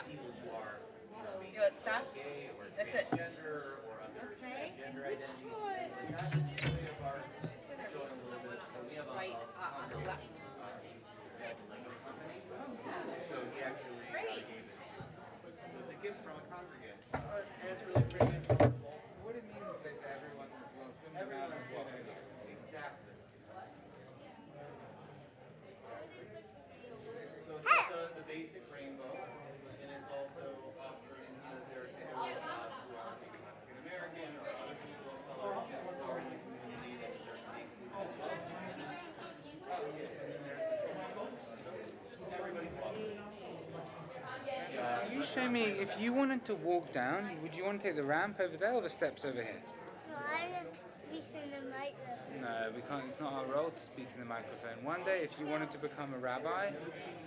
people who are You want stop? gay or That's it. transgender or other gender identities. We are showing a little bit. We have Right on the left. Lego company. So he actually Great. gave it to us. So it's a gift from a congregant. And it's really pretty. So what it means is that everyone is welcome. Everyone is welcome. Exactly. So it's like the basic rainbow, and it's also offering that there are people who are maybe African American or other people of color who are in the community that deserve to be included as well. And then there's just everybody's welcome. Can you show me, if you wanted to walk down, would you want to take the ramp over there or the steps over here? I'm speaking in the microphone. No, we can't. It's not our role to speak in the microphone. One day, if you wanted to become a rabbi,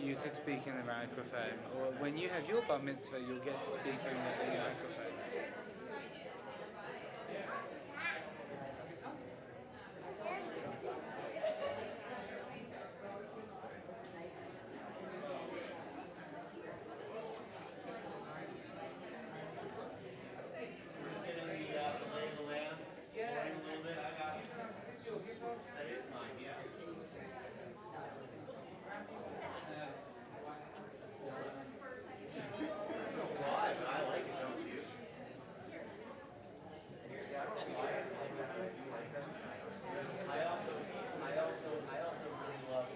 you could speak in the microphone. Or when you have your bar mitzvah, you'll get to speak in the microphone. That is mine, yeah. I don't know why, but I like it, don't you? Yeah, I don't know why I like that. I do like that. I also really love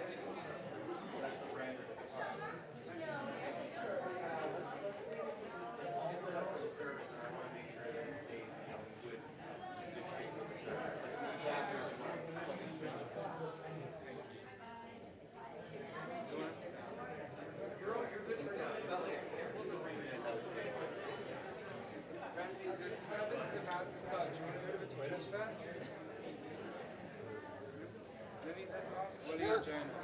that's the brand of the service, and I want to make sure that it stays in good shape with the service. Like the actor, you're good for now. About like 2 or 3 minutes, I would say. Rafi, the service is about to start. Do you want to go to the toilet first? Let's ask Willie and Jonah.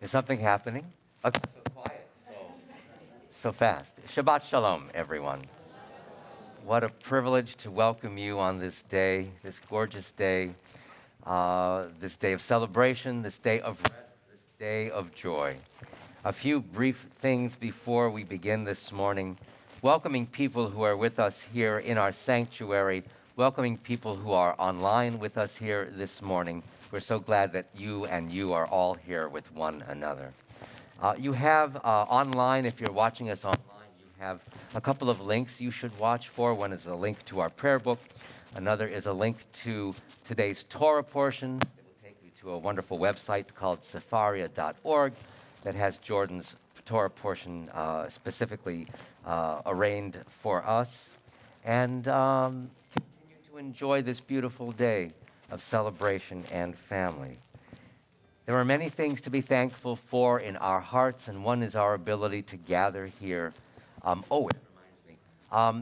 Is something happening? Okay. So quiet, so fast. Shabbat Shalom, everyone. What a privilege to welcome you on this day, this gorgeous day, this day of celebration, this day of rest, this day of joy. A few brief things before we begin this morning. Welcoming people who are with us here in our sanctuary, welcoming people who are online with us here this morning. We're so glad that you are all here with one another. You have online, if you're watching us online, you have a couple of links you should watch for. One is a link to our prayer book. Another is a link to today's Torah portion. It will take you to a wonderful website called sefaria.org that has Jordan's Torah portion specifically arranged for us. And continue to enjoy this beautiful day of celebration and family. There are many things to be thankful for in our hearts, and one is our ability to gather here. It reminds me,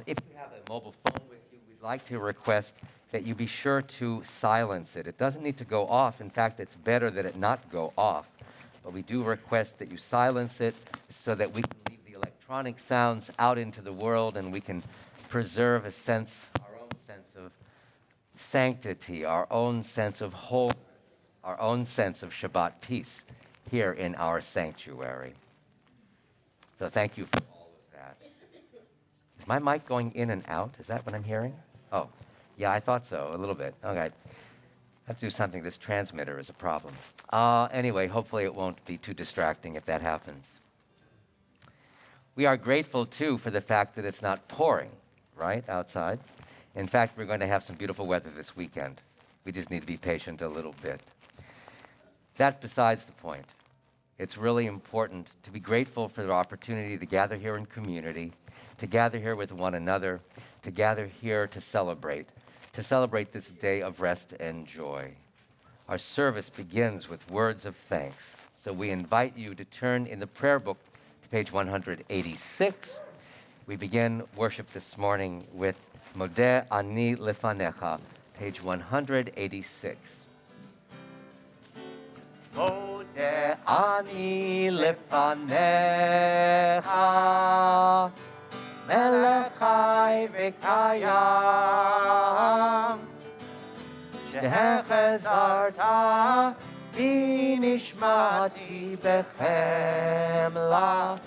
if you have a mobile phone with you, we'd like to request that you be sure to silence it. It doesn't need to go off. In fact, it's better that it not go off. But we do request that you silence it so that we can leave the electronic sounds out into the world and we can preserve a sense, our own sense of sanctity, our own sense of wholeness, our own sense of Shabbat peace here in our sanctuary. So thank you for all of that. Is my mic going in and out? Is that what I'm hearing? Oh, yeah, I thought so, a little bit. Okay. I have to do something. This transmitter is a problem. Anyway, hopefully it won't be too distracting if that happens. We are grateful, too, for the fact that it's not pouring, right, outside. In fact, we're going to have some beautiful weather this weekend. We just need to be patient a little bit. That besides the point. It's really important to be grateful for the opportunity to gather here in community, to gather here with one another, to gather here to celebrate this day of rest and joy. Our service begins with words of thanks. So we invite you to turn in the prayer book to page 186. We begin worship this morning with Modeh Ani Lefanecha, page 186. Modeh Ani Lefanecha, Melech Chai V'Kayam, Shehechezarta V'Nishmati B'Chemla,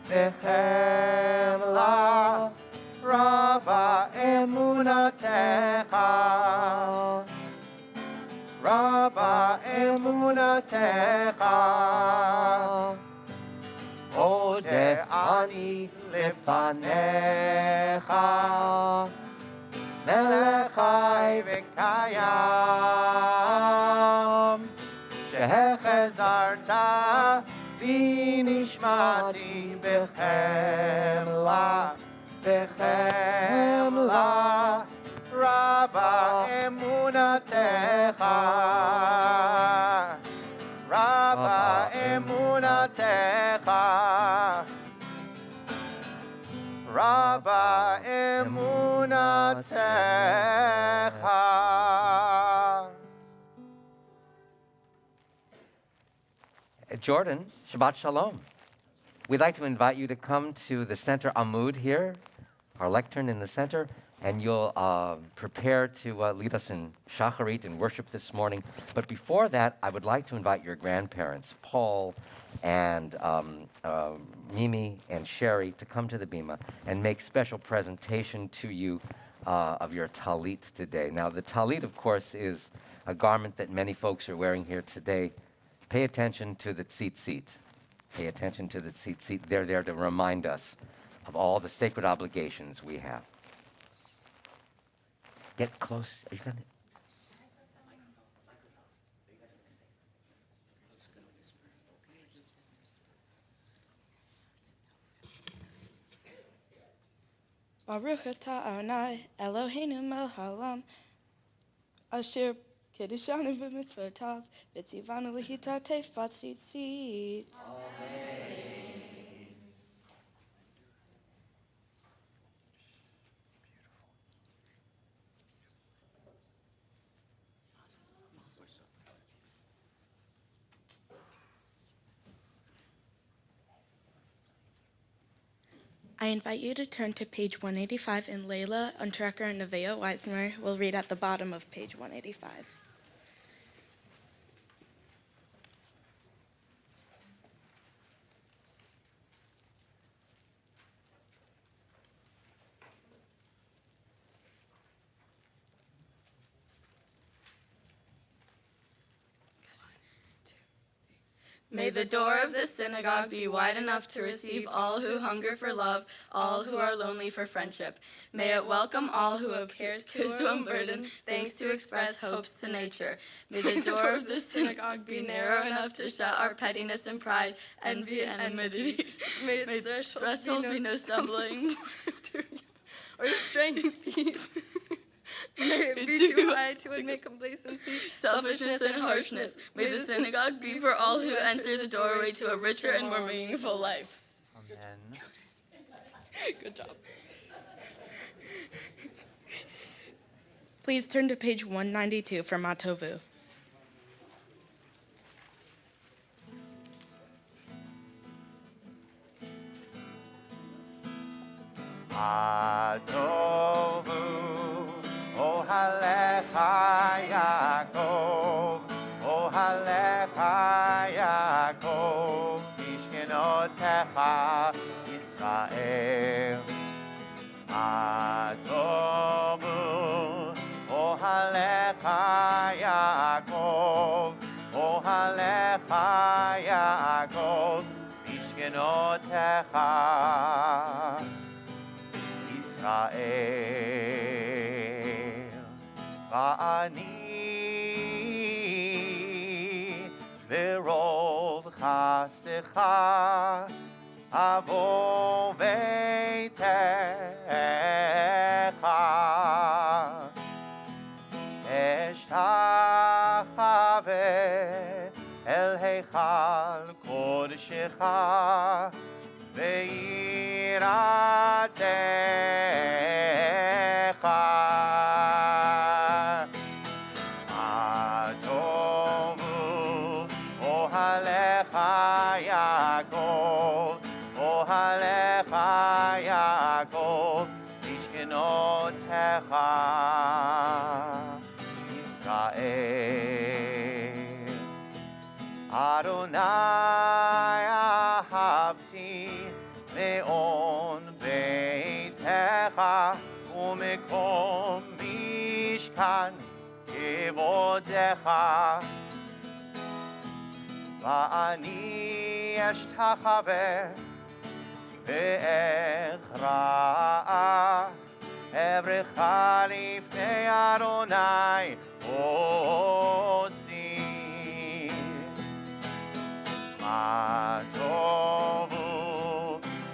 B'Chemla, Rabba Emunatecha, Rabba Emunatecha, Modeh Ani Lefanecha, Melech Chai V'Kayam, Shehechezarta V'Nishmati B'Chemla, B'Chemla, Rabba Emunatecha, Rabba Emunatecha, Rabba Emunatecha. Jordan, Shabbat Shalom. We'd like to invite you to come to the center Amud here, our lectern in the center, and you'll prepare to lead us in Shacharit and worship this morning. But before that, I would like to invite your grandparents, Paul and Mimi and Sherry, to come to the Bima and make special presentation to you of your talit today. Now, the talit, of course, is a garment that many folks are wearing here today. Pay attention to the tzitzit. Pay attention to the tzitzit. They're there to remind us of all the sacred obligations we have. Get close. Are you going to? Baruch atah Adonai Eloheinu melech haolam asher kedishanu b'mitzvotav v'tzivanu l'hitatef b'tzitzit. I invite you to turn to page 185, and Layla, Untracker, and Nevaeh Weismer will read at the bottom of page 185. May the door of this synagogue be wide enough to receive all who hunger for love, all who are lonely for friendship. May it welcome all who have cares to unburden, thanks to express hopes to nature. May the door of this synagogue be narrow enough to shut our pettiness and pride, envy and enmity. May its threshold be no stumbling or strength. May it be too high to admit complacency, selfishness, and harshness. May the synagogue be for all who enter the doorway to a richer and more meaningful life. Amen. Good job. Please turn to page 192 for Matovu. Matovu. Ohalecha Yaakov, Ohalecha Yaakov, Mishkenotecha Yisrael. Atovu, Ohalecha Yaakov, Ohalecha Yaakov, Mishkenotecha Yisrael. Ani verov chastecha avo veitecha eshtachave el heichal kodeshecha veiratecha. Ohalecha Yaakov, Mishkenotecha Yisrael. Adonai ahavti me'on beitecha umekom mishkan kevodecha. Va'ani eshtachave ve'echra'a evrecha lifnei Adonai osi. Matovu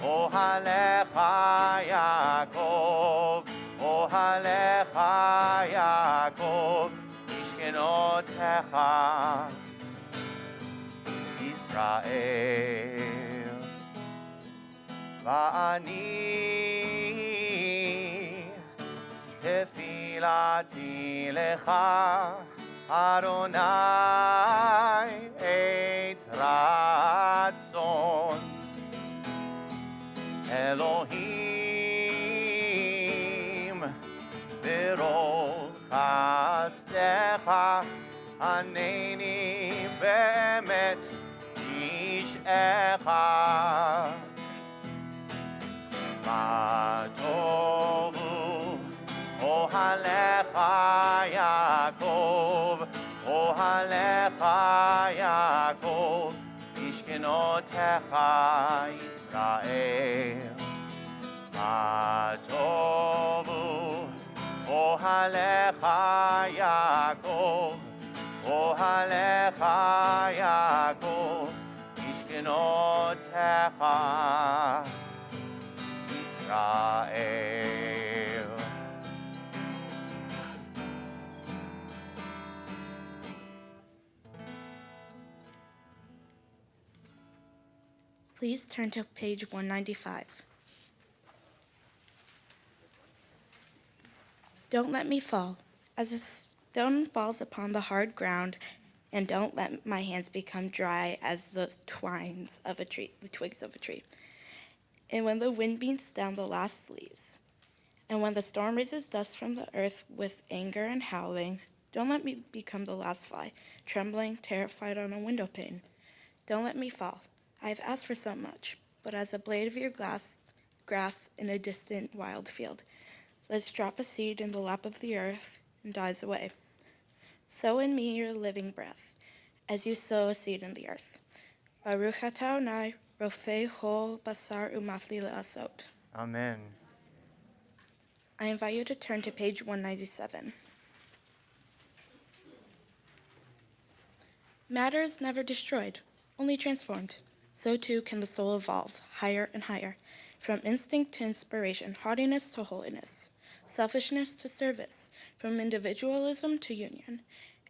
ohalecha Yaakov, ohalecha Yaakov, mishkenotecha Israel. Va'ani tefilati lecha Adonai et ratzon Elohim berol chastecha aneni be'emet ish echad. Matovu ohalecha Yaakov, ohalecha Yaakov, mishkenotecha Yisrael. Matovu ohalecha Yaakov, ohalecha Yaakov, mishkenotecha Israel. Please turn to page 195. Don't let me fall, as a stone falls upon the hard ground, and don't let my hands become dry as the twigs of a tree. and when the wind beats down the last leaves, and when the storm raises dust from the earth with anger and howling, don't let me become the last fly, trembling, terrified on a window pane. Don't let me fall. I have asked for so much, but as a blade of your grass in a distant wild field. Let's drop a seed in the lap of the earth and dies away. Sow in me your living breath, as you sow a seed in the earth. Baruch atah Adonai, rofei kol basar umafli le'asot. Amen. I invite you to turn to page 197. Matter is never destroyed, only transformed. So too can the soul evolve, higher and higher, from instinct to inspiration, haughtiness to holiness, selfishness to service, from individualism to union,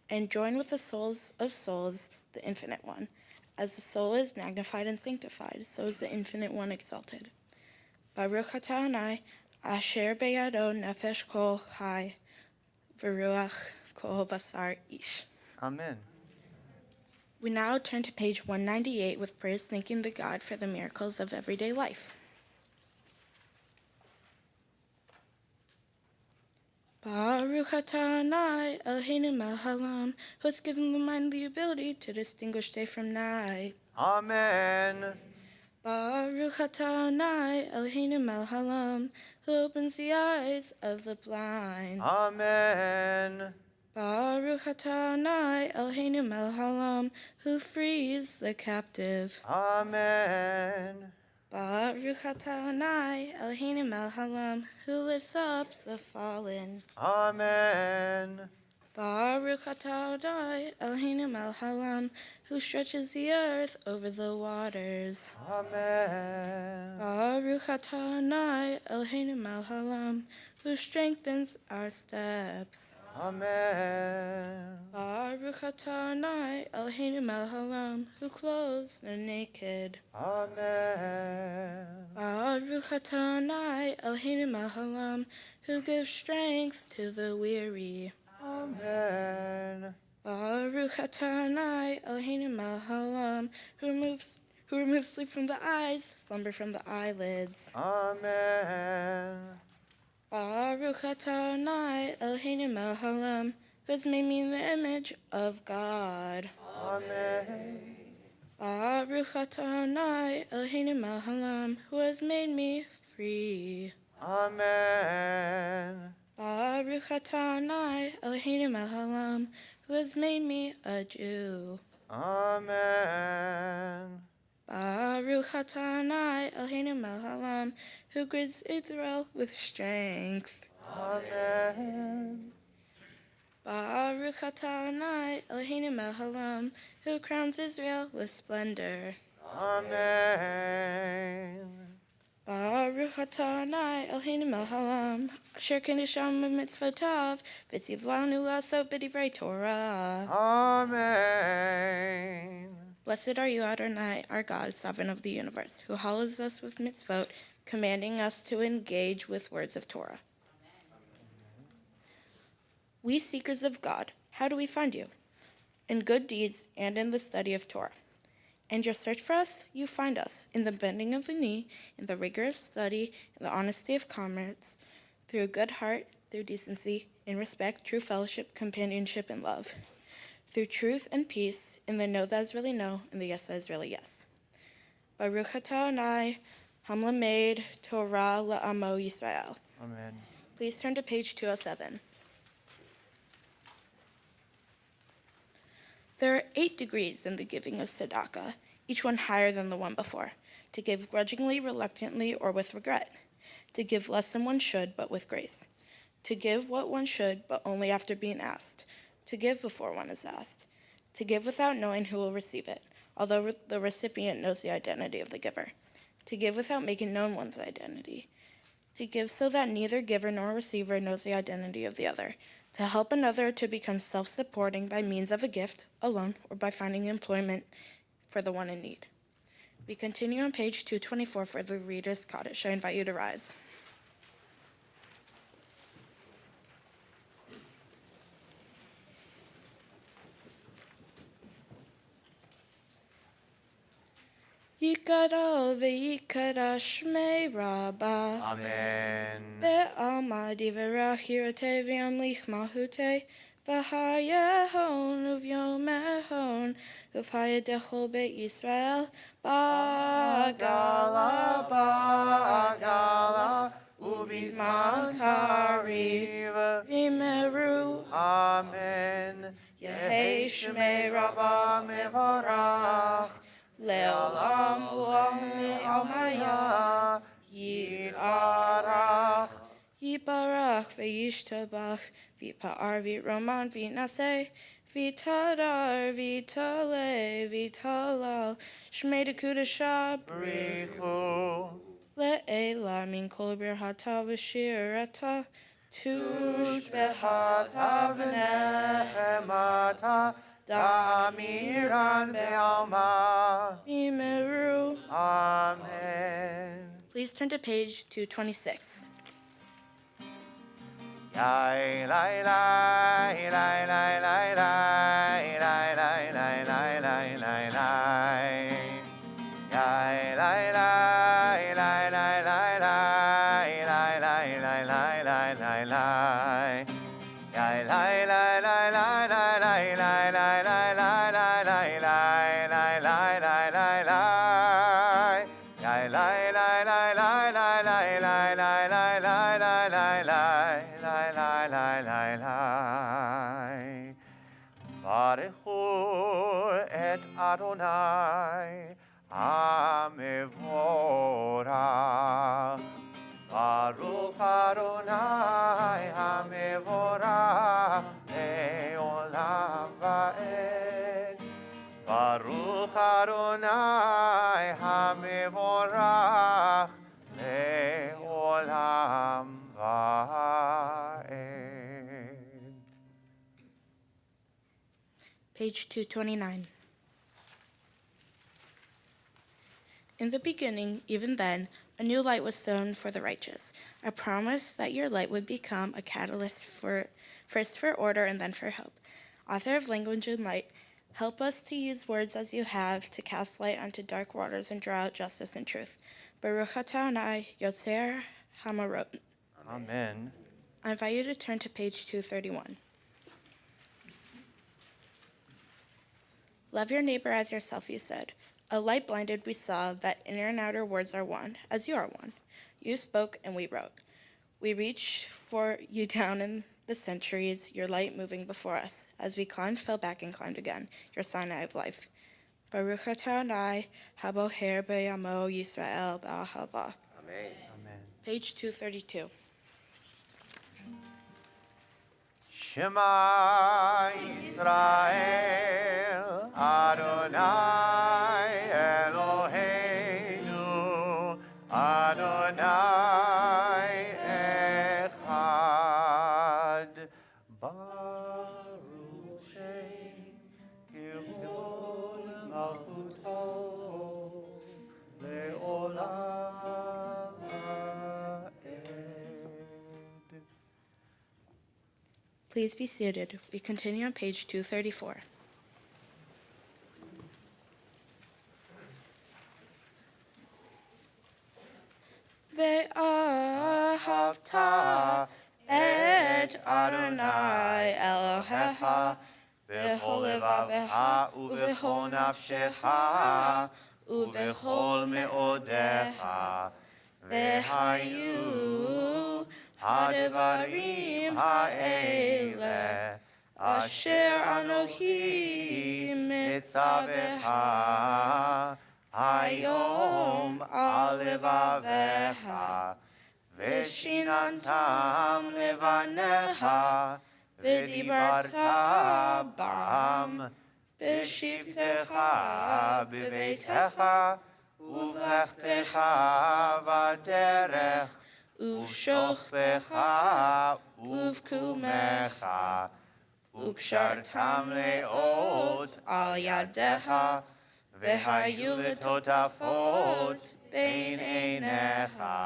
and join with the souls of souls, the Infinite One. As the soul is magnified and sanctified, so is the Infinite One exalted. Baruch atah Adonai, asher beyado nefesh kol hai, v'ruach kol basar ish. Amen. We now turn to page 198 with prayers thanking the God for the miracles of everyday life. Baruch atah Adonai, Eloheinu melech haolam, who has given the mind the ability to distinguish day from night. Amen. Baruch atah Adonai, Eloheinu melech haolam, who opens the eyes of the blind. Amen. Baruch atah Adonai, Eloheinu melech haolam, who frees the captive. Amen. Baruch atah Adonai, Eloheinu melech haolam, who lifts up the fallen. Amen. Baruch atah Adonai, Eloheinu melech haolam, who stretches the earth over the waters. Amen. Baruch atah Adonai, Eloheinu melech haolam, who strengthens our steps. Amen. Baruch atah Adonai, Eloheinu melech haolam, who clothes the naked. Amen. Baruch atah Adonai, Eloheinu melech haolam, who gives strength to the weary. Amen. Baruch atah Adonai, Eloheinu melech haolam, who removes sleep from the eyes, slumber from the eyelids. Amen. Baruch atah Adonai, Eloheinu melech haolam, who has made me in the image of God. Amen. Baruch atah Adonai, Eloheinu melech haolam, who has made me free. Amen. Baruch atah Adonai, Eloheinu melech haolam, who has made me a Jew. Amen. Baruch atah Adonai, Eloheinu melech haolam, who girds Israel with strength. Amen. Baruch atah Adonai, Eloheinu melech haolam, who crowns Israel with splendor. Amen. Baruch atah Adonai, Eloheinu melech haolam, asher kedisham b'mitzvotav, v'tzivlanu la'asot b'divrei Torah. Amen. Blessed are you, Adonai, our God, sovereign of the universe, who hallows us with mitzvot, commanding us to engage with words of Torah. We seekers of God, how do we find you? In good deeds and in the study of Torah. And your search for us, you find us, in the bending of the knee, in the rigorous study, in the honesty of comrades, through a good heart, through decency, in respect, true fellowship, companionship, and love. Through truth and peace, in the no that is really no, and the yes that is really yes. Baruch atah Adonai, hamlamed Torah la'amo Yisrael. Amen. Please turn to page 207. There are 8 degrees in the giving of tzedakah, each one higher than the one before. To give grudgingly, reluctantly, or with regret. To give less than one should, but with grace. To give what one should, but only after being asked. To give before one is asked. To give without knowing who will receive it, although the recipient knows the identity of the giver. To give without making known one's identity. To give so that neither giver nor receiver knows the identity of the other. To help another to become self-supporting by means of a gift, a loan, or by finding employment for the one in need. We continue on page 224 for the Reader's Kaddish. I invite you to rise. Yikadal ve'yikadash shmei Rabbah. Amen. Ve'alma divarach hirate v'yamlich mahute. V'hayehon uvyomehon. V'hayedechol beit Yisrael. Bagala bagala. Uvizman kariv. V'meru. Amen. Yehei shmei Rabbah mevorach. Le'olam u'am me'almaya. Yibarach. Yibarach ve'yishtabach. V'pa'ar v'roman v'naseh. V'tadar v'tale v'talal. Shmei dekudasha Brichu. Le'ela min kol birhata v'shirata. Tush Behata v'nehemata. Damiran be'alma. V'meru. Amen. Please turn to page 226. Yai lai lai lai lai lai lai lai lai lai lai lai lai lai. Yai lai lai lai lai lai lai lai lai lai lai lai lai lai. Yai lai lai lai lai lai lai lai lai lai lai lai lai lai lai lai lai lai lai. Yai lai lai lai lai lai lai lai lai lai lai lai lai lai. Lai lai lai lai. Baruchu et Adonai hamevorach. Baruch Adonai hamevorach le'olam va'ed. Baruch Adonai hamevorach le'olam va'ed. Page 229. In the beginning, even then, a new light was sown for the righteous, a promise that your light would become a catalyst first for order and then for hope. Author of Language and Light, help us to use words as you have to cast light onto dark waters and draw out justice and truth. Baruch atah Adonai Yotzer Hamarot. Amen. I invite you to turn to page 231. Love your neighbor as yourself, you said. A light blinded we saw that inner and outer words are one, as you are one. You spoke and we wrote. We reached for you down in the centuries, your light moving before us. As we climbed, fell back, and climbed again, your Sinai of life. Baruch atah Adonai haboher b'yamo Yisrael ba'ahava. Amen. Amen. Page 232. Shema Yisrael Adonai Eloheinu Adonai Echad Baruch Shem Kivod Malchuto Le'olam Ha'ed. Please be seated. We continue on page 234. Ve'ahavta et Adonai Elohecha V'chol levavecha uv'chol nafshecha uv'chol me'odecha v'hayu hadvarim ha'ele asher anochi mitzavecha hayom al levavecha v'shinantam levanecha v'dibarta bam b'shivtecha b'veitecha uv'lechtecha v'derech uv'shochbecha uv'kumecha uv'kshartam le'ot al yadecha v'hayu l'totafot bein einecha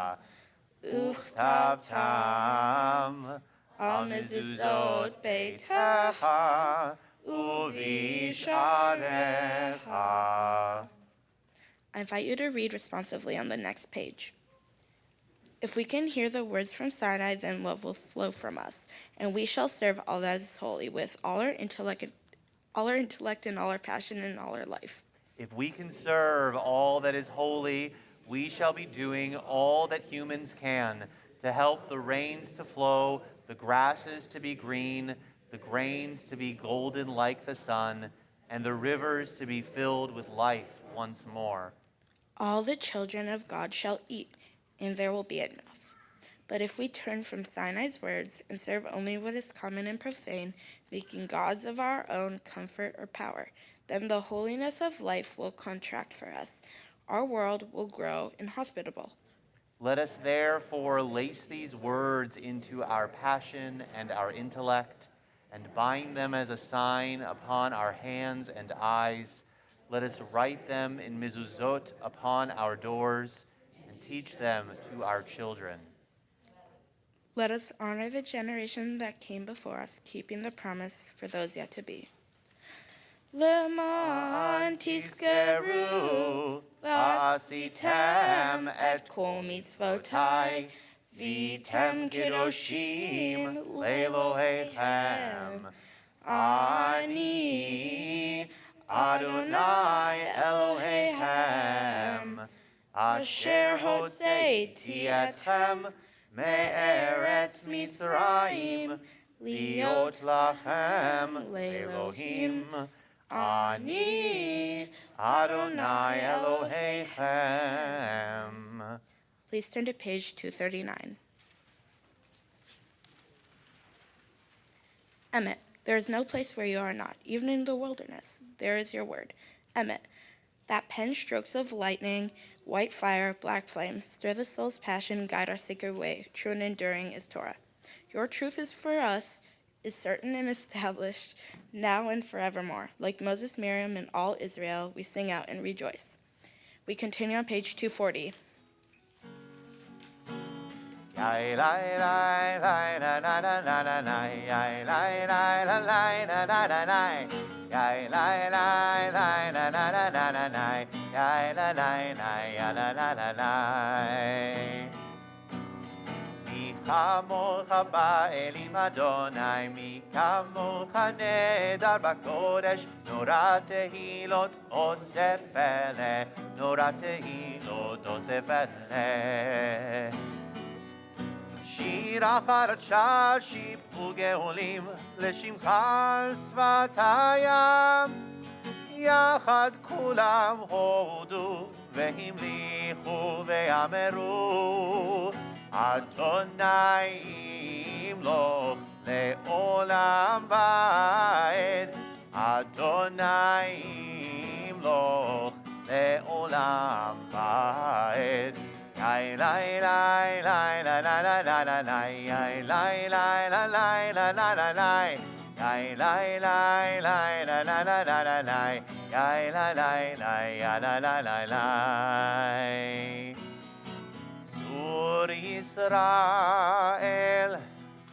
uchtabtam al mezuzot beitecha uvisharecha. I invite you to read responsively on the next page. If we can hear the words from Sinai, then love will flow from us, and we shall serve all that is holy with all our intellect and all our passion and all our life. If we can serve all that is holy, we shall be doing all that humans can to help the rains to flow, the grasses to be green, the grains to be golden like the sun, and the rivers to be filled with life once more. All the children of God shall eat, and there will be enough. But if we turn from Sinai's words and serve only what is common and profane, making gods of our own comfort or power, then the holiness of life will contract for us. Our world will grow inhospitable. Let us therefore lace these words into our passion and our intellect, and bind them as a sign upon our hands and eyes. Let us write them in mezuzot upon our doors, and teach them to our children. Let us honor the generation that came before us, keeping the promise for those yet to be. Leman tizkeru v'asitem et kol mitzvotai v'tem kedoshim le'Elohechem. Ani Adonai Elohechem asher hoseti etem me'eretz Mitzrayim liot lachem le'Elohim. Ani Adonai Elohechem. Please turn to page 239. Emet, there is no place where you are not, even in the wilderness. There is your word. Emet, that pen strokes of lightning, white fire, black flame, stir the soul's passion, guide our sacred way. True and enduring is Torah. Your truth is for us, is certain and established, now and forevermore. Like Moses, Miriam, and all Israel, we sing out and rejoice. We continue on page 240. כמוך באלים אדוני, מי כמוך נהדר בקודש, נורא תהילות אוסף אלה, נורא תהילות אוסף אלה. שיר אחר שר שיבחו גאולים, לשמך שפתיים, יחד כולם הודו והמליכו ואמרו, אדוני ימלוך לעולם ועד, אדוני ימלוך לעולם ועד. Lai lai lai lai la la la la la lai lai lai la lai la la la lai lai lai lai lai la la la la la lai lai lai lai la la la lai. Sur Israel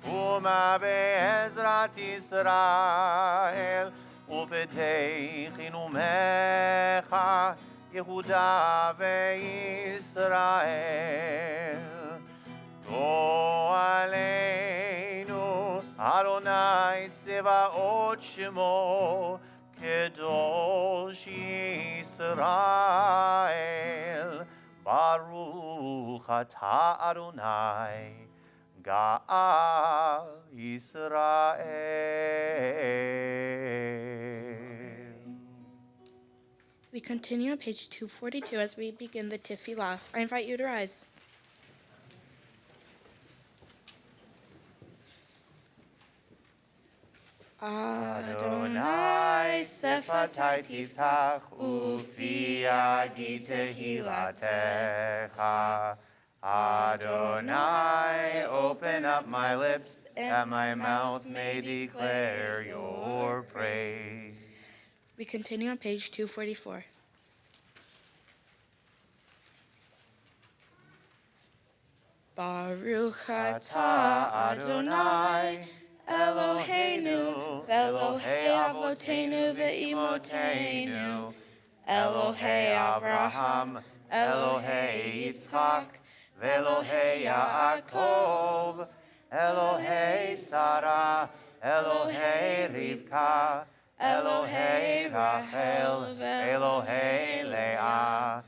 ומה בעזרת ישראל ובתי חינומך יהודה וישראל. גואלנו אדוני צבאות שמו קדוש ישראל. ברוך אתה אדוני גאל ישראל. We continue on page 242 as we begin the Tefillah. I invite you to rise. Adonai sefatai tiftach ufi yagi tehilatecha. Adonai, open up my lips, that my mouth may declare your praise. We continue on page 244. Baruch atah Adonai Eloheinu ve'Elohei Avotenu ve'Imotenu Elohei Avraham, Elohei Yitzchak, Velohei Yaakov, Elohei Sarah, Elohei Rivka, Elohei Rachel, Elohei Leah,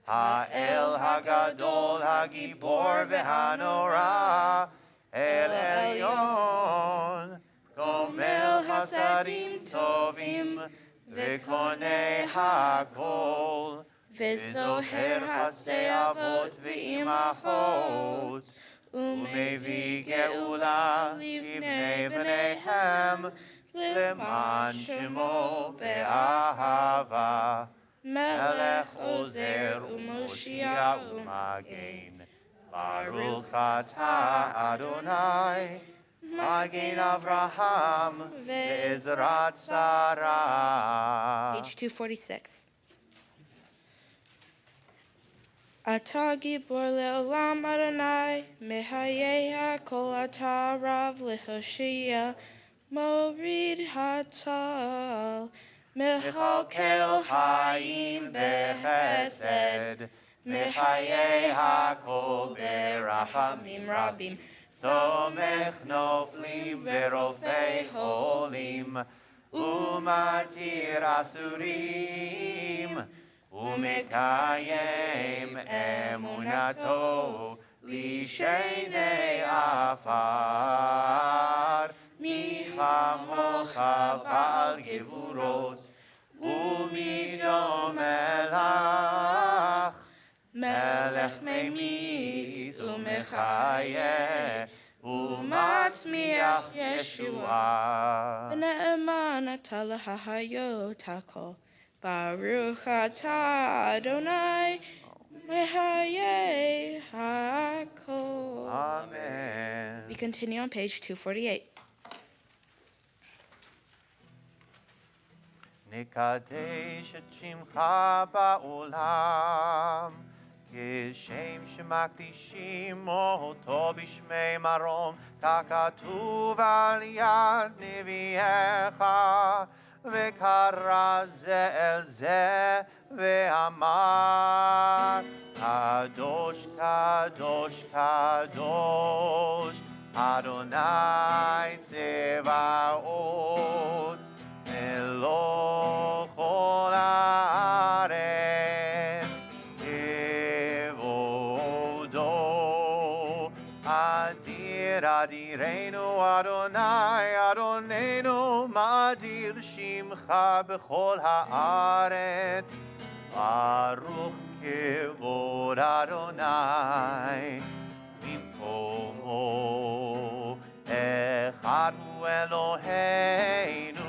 Ha'el Hagadol Hagibor Vehanora, El Elyon, Gomel Hasadim Tovim, V'konei Hakol, V'zoher Hasdei Avot V'imachot, Umevi Geula Livnei B'neihem, Leman Shemo Be'ahava, Melech Ozer U'Moshia U'Magen, Baruch Atah Adonai, Magen Avraham Ve'ezrat Sarah. Page 246. Atah gibor le'olam Adonai, mehayei hakol atah rav lehoshia, morid hatal, Mechakel Hayim Bechesed, Mechayei Hakol Berachamim Rabim, Somech Noflim Verofei Holim, Umatir Asurim, Umekayem Emunato, Lishenei Afar, Michamocha Bal Gevurot, Umidom Melach, Melech Memit Umechayeh, Umatzmiach Yeshua. V'ne'eman atah lahayot hakol, Baruch atah Adonai, mehayei hakol. Amen. We continue on page 248. נקדש את שמך בעולם, כשם שמקדישים אותו בשמי מרום, ככתוב על יד נביאך, וקרא זה אל זה, ואמר, קדוש, קדוש, קדוש, אדוני צבאות, אלוה כל הארץ, כבודו אדיר אדירנו אדוני, אדוננו מאדיר שמך בכל הארץ, ברוך כבוד אדוני במקומו, אחד הוא אלוהינו,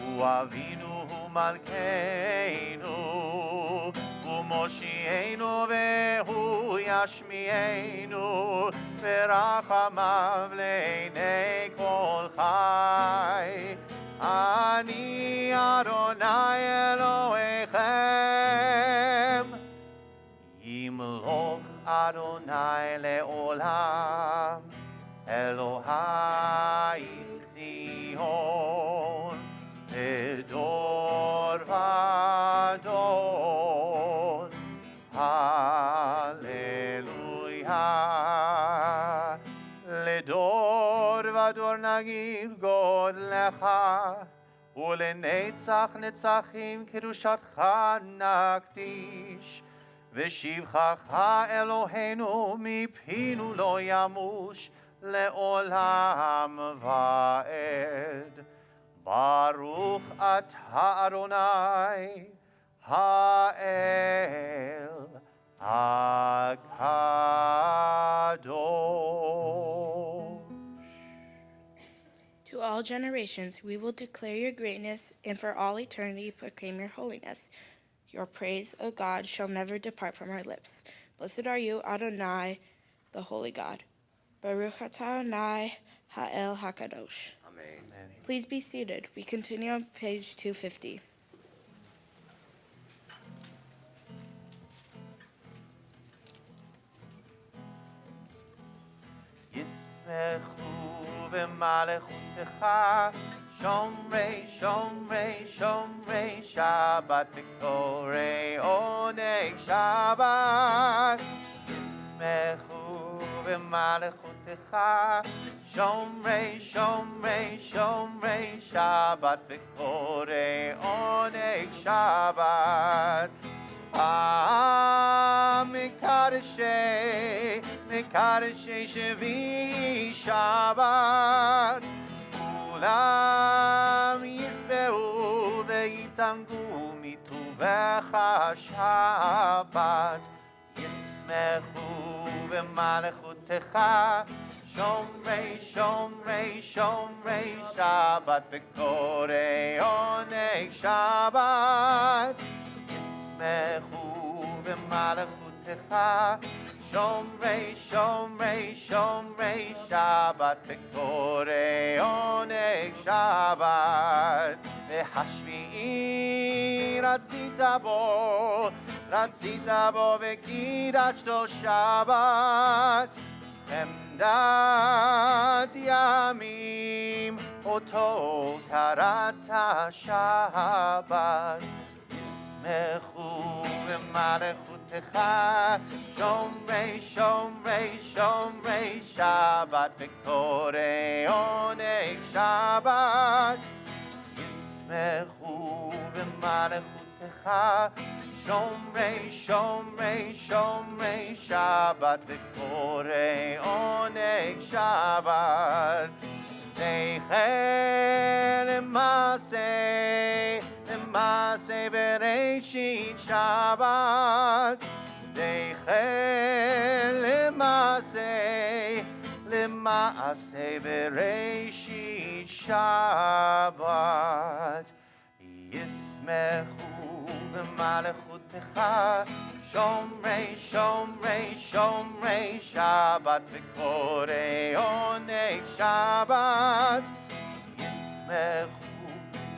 הוא אבינו, הוא מלכנו, הוא מושיענו והוא ישמיענו, ורחמיו לעיני כל חי. אני אדוני אלוהיכם, ימלוך אדוני לעולם, אלוהי ציון, לדור ודור, הללויה. לדור ודור נגיד גודלך, ולנצח נצחים קדושתך נקדיש, ושבחך אלוהינו מפינו לא ימוש לעולם ועד. ברוך אתה אדוני האל הקדוש. To all generations we will declare your greatness, and for all eternity proclaim your holiness. Your praise, O God, shall never depart from our lips. Blessed are you, Adonai, the holy God. Baruch atah Adonai ha'el hakadosh. Amen. Please be seated. We continue on page 250. ישמחו במלכותך Shomrei, Shomrei, Shomrei Shabbat V'korei Oneg Shabbat Yismechu V'malechutecha Shomrei, Shomrei, Shomrei Shabbat V'korei Oneg Shabbat Mekadeshei, Mekadeshei Shvi Shabbat Kulam Yisbehu Ve'yitangu Mituvecha Shabbat Yismechu V'malechutecha Shomrei, Shomrei, Shomrei Shabbat V'korei Oneg Shabbat Yismechu V'malechutecha Shomrei, Shomrei, Shomrei Shabbat V'korei Oneg Shabbat V'hashvi'i Ratzita bo V'kidashto Shabbat Chemdat Yamim Oto Karata Shabbat Yismechu V'malechutecha Shomrei, Shomrei, Shomrei Shabbat V'korei Oneg Shabbat Yismechu V'malechutecha Shomrei, Shomrei, Shomrei Shabbat V'korei Oneg Shabbat Zeicher L'maseh, L'maseh Bereshit Shabbat Zeicher L'maseh, L'maseh Bereshit Shabbat Yismechu V'malechutecha Shomrei, Shomrei, Shomrei Shabbat V'korei Oneg Shabbat Yismechu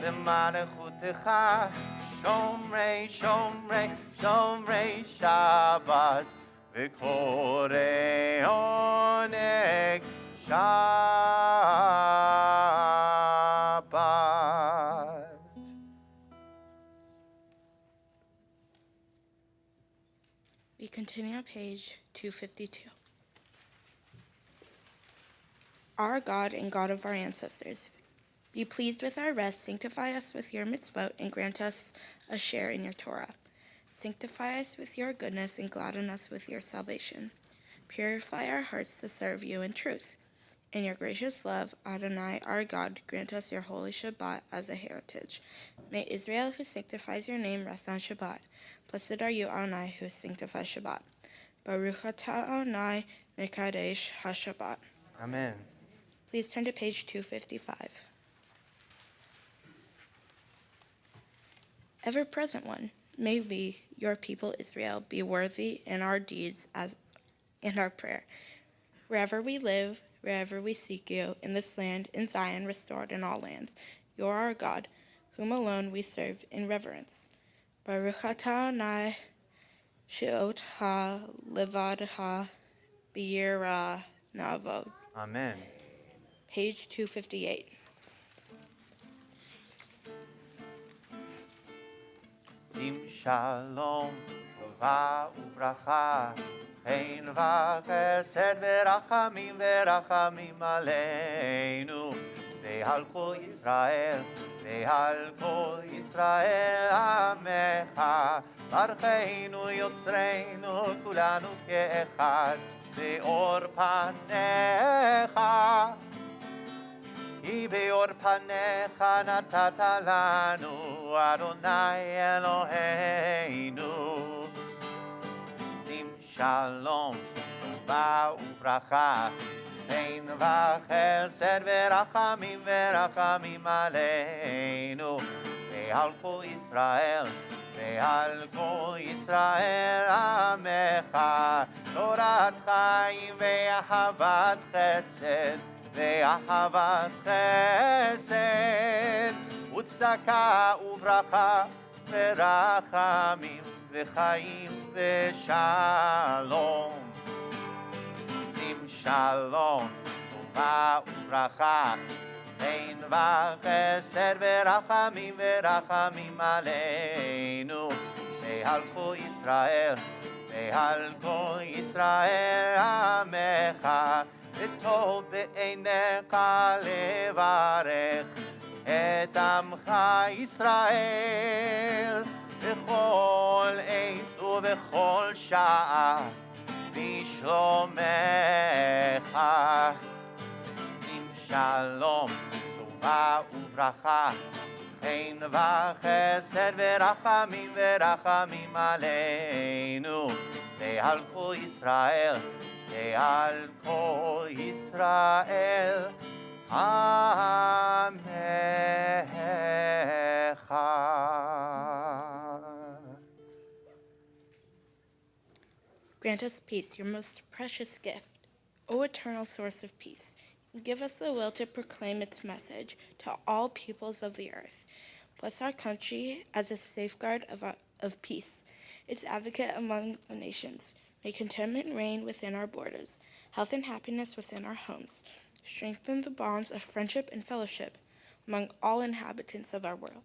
V'malechutecha Shomrei, Shomrei, Shomrei Shabbat V'korei Oneg Shabbat. We continue on page 252. Our God and God of our ancestors, be pleased with our rest, sanctify us with your mitzvot, and grant us a share in your Torah. Sanctify us with your goodness, and gladden us with your salvation. Purify our hearts to serve you in truth. In your gracious love, Adonai, our God, grant us your holy Shabbat as a heritage. May Israel, who sanctifies your name, rest on Shabbat. Blessed are you, Adonai, who sanctifies Shabbat. Baruch atah Adonai Mekadesh HaShabbat. Amen. Please turn to page 255. Ever-present one, may we, your people Israel, be worthy in our deeds as in our prayer. Wherever we live, wherever we seek you, in this land, in Zion, restored in all lands, you are our God, whom alone we serve in reverence. Baruch atah Adonai she'ot ha-levadha b'yirah na'avod. Amen. Page 258. Sim shalom, tova uvracha, chen v'chesed v'rachamim v'rachamim aleinu, ve'al kol Yisrael, ve'al kol Yisrael amecha, barcheinu yotzreinu kulanu ke'echad, ve'or panecha. כי באור פניך נתת לנו, אדוני אלוהינו. שים שלום, טובה וברכה, חן וחסד ורחמים ורחמים עלינו, ועל כל ישראל, ועל כל ישראל עמך, תורת חיים ואהבת חסד, ואהבת חסד, וצדקה וברכה, ורחמים, וחיים ושלום. שים שלום, טובה וברכה, חן וחסד ורחמים ורחמים עלינו ועל כל ישראל ועל כל ישראל עמך וטוב בעיניך לברך את עמך ישראל בכל עת ובכל שעה בשלומך שים שלום טובה וברכה חן וחסד ורחמים ורחמים עלינו ועל כל ישראל ועל כל ישראל עמך. Grant us peace, your most precious gift. O eternal source of peace, give us the will to proclaim its message to all peoples of the earth. Bless our country as a safeguard of peace, its advocate among the nations. May contentment reign within our borders, health and happiness within our homes. Strengthen the bonds of friendship and fellowship among all inhabitants of our world.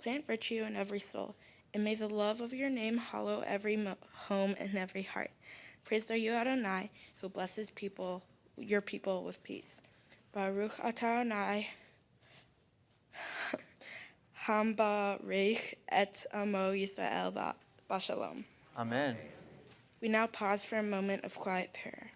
Plant virtue in every soul, and may the love of your name hallow every home and every heart. Praised are you, Adonai, who blesses your people with peace. Baruch atah Adonai, hambarich et amo Yisrael b'shalom. Amen. We now pause for a moment of quiet prayer.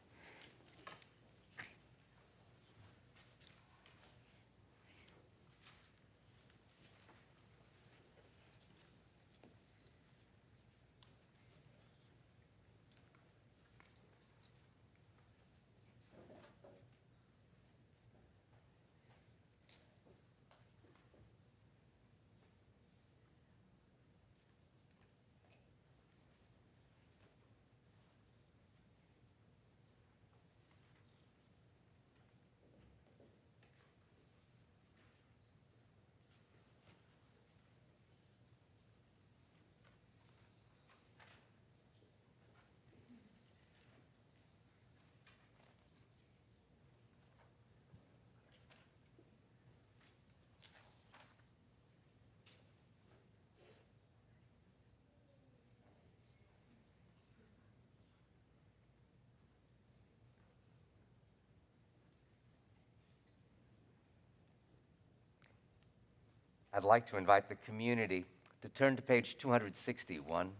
I'd like to invite the community to turn to page 261.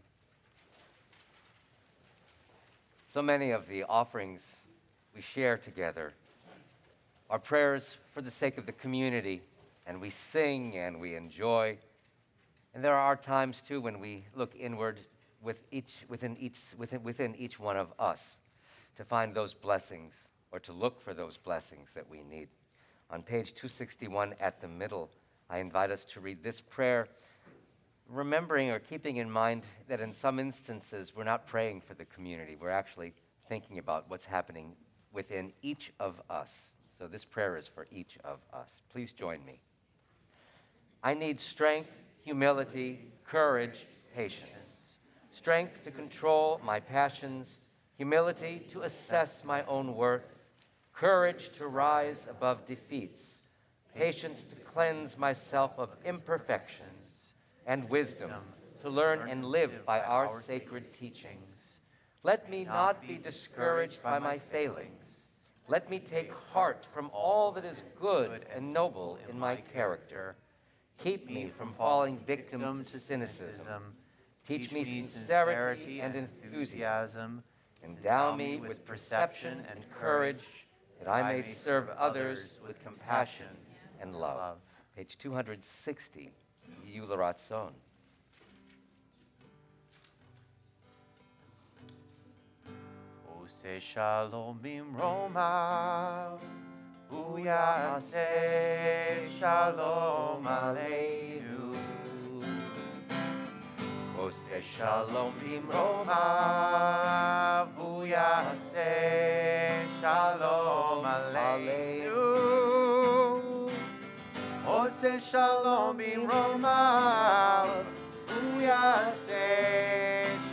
So many of the offerings we share together are prayers for the sake of the community, and we sing and we enjoy. And there are times, too, when we look inward within each one of us to find those blessings or to look for those blessings that we need. On page 261 at the middle, I invite us to read this prayer, remembering or keeping in mind that in some instances we're not praying for the community. We're actually thinking about what's happening within each of us. So this prayer is for each of us. Please join me. I need strength, humility, courage, patience. Strength to control my passions, humility to assess my own worth, courage to rise above defeats, patience to cleanse myself of imperfections, and wisdom to learn and live by our sacred teachings. Let me not be discouraged by my failings. Let me take heart from all that is good and noble in my character. Keep me from falling victim to cynicism. Teach me sincerity and enthusiasm. Endow me with perception and courage, that I may serve others with compassion and love. Page 260, Yula Ratzon. Ose shalom bimromav, uyase shalom aleinu. Ose shalom bimromav, uyase shalom aleinu. Ose shalom bimromav, uyase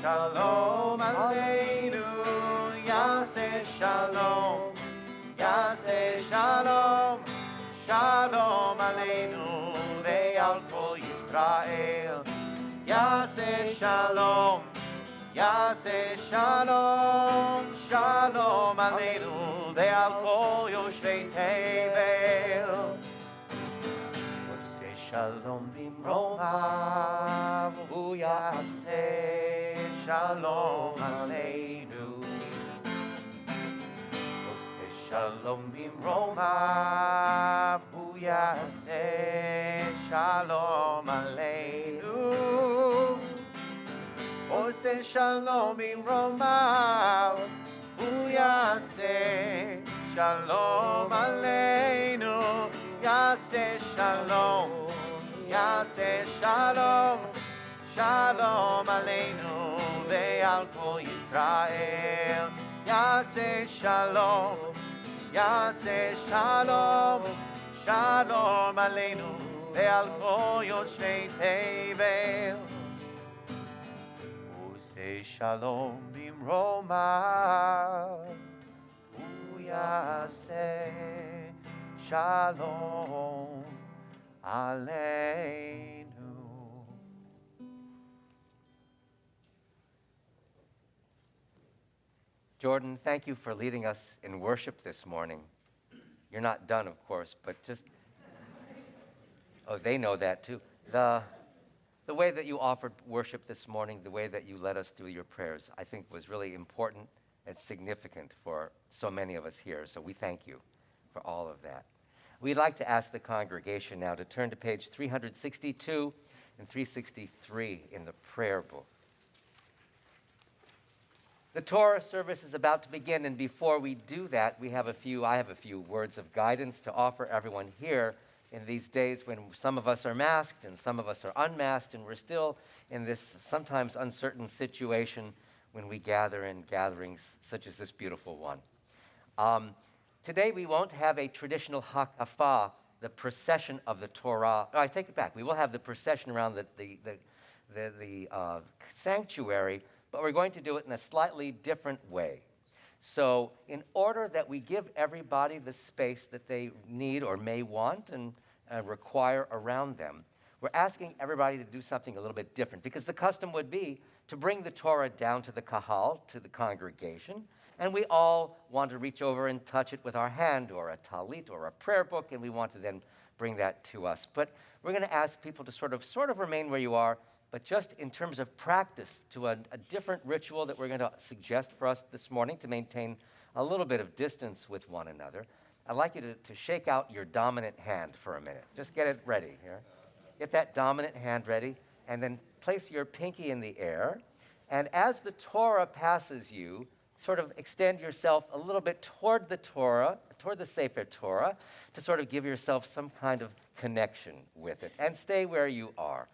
shalom aleinu. Yase shalom, shalom aleinu ve'al kol Yisrael. Yaseh shalom, Yaseh shalom, shalom aleinu ve'al kol yoshvei tevel. Oseh shalom bimromav, hu yaseh shalom aleinu. Oseh shalom bimromav, hu yaseh shalom aleinu. Oseh shalom bimromav, hu yaseh shalom aleinu. Yaseh shalom, Yaseh shalom, shalom aleinu ve'al kol Yisrael. Yaseh shalom, Yaseh shalom, shalom aleinu ve'al kol yoshvei tevel. Oseh shalom bimromav, hu yaseh shalom aleinu. Jordan, thank you for leading us in worship this morning. You're not done, of course, but just, oh, they know that too. The way that you offered worship this morning, the way that you led us through your prayers, I think was really important and significant for so many of us here. So we thank you for all of that. We'd like to ask the congregation now to turn to page 362 and 363 in the prayer book. The Torah service is about to begin, and before we do that, I have a few words of guidance to offer everyone here in these days when some of us are masked and some of us are unmasked, and we're still in this sometimes uncertain situation when we gather in gatherings such as this beautiful one. Today we won't have a traditional hakafah, the procession of the Torah. No, I take it back. We will have the procession around the sanctuary, but we're going to do it in a slightly different way. So in order that we give everybody the space that they need or may want and require around them, we're asking everybody to do something a little bit different, because the custom would be to bring the Torah down to the kahal, to the congregation, and we all want to reach over and touch it with our hand or a talit or a prayer book, and we want to then bring that to us. But we're going to ask people to sort of remain where you are, but just in terms of practice, to a different ritual that we're going to suggest for us this morning to maintain a little bit of distance with one another. I'd like you to shake out your dominant hand for a minute. Just get it ready here. Get that dominant hand ready, and then place your pinky in the air. And as the Torah passes you, sort of extend yourself a little bit toward the Torah, toward the Sefer Torah, to sort of give yourself some kind of connection with it. And stay where you are.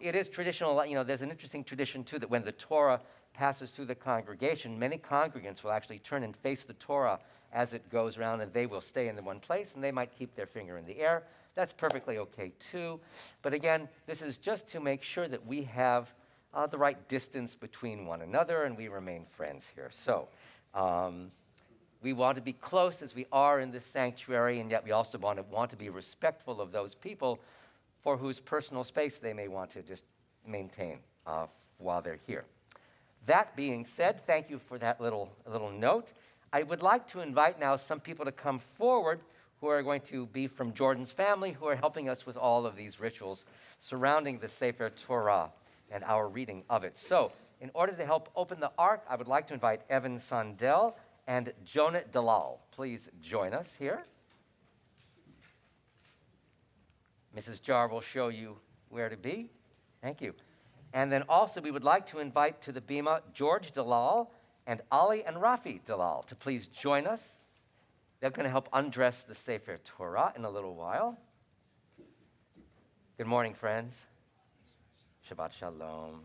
It is traditional, there's an interesting tradition too, that when the Torah passes through the congregation, many congregants will actually turn and face the Torah as it goes around, and they will stay in the one place, and they might keep their finger in the air. That's perfectly okay too. But again, this is just to make sure that we have the right distance between one another and we remain friends here. So we want to be close as we are in this sanctuary, and yet we also want to be respectful of those people for whose personal space they may want to just maintain while they're here. That being said, thank you for that little note. I would like to invite now some people to come forward who are going to be from Jordan's family, who are helping us with all of these rituals surrounding the Sefer Torah and our reading of it. So, in order to help open the ark, I would like to invite Evan Sondel and Jonah Dalal. Please join us here. Mrs. Jar will show you where to be. Thank you. And then also we would like to invite to the bima George Dalal and Ali and Rafi Dalal to please join us. They're going to help undress the Sefer Torah in a little while. Good morning, friends. Shabbat Shalom.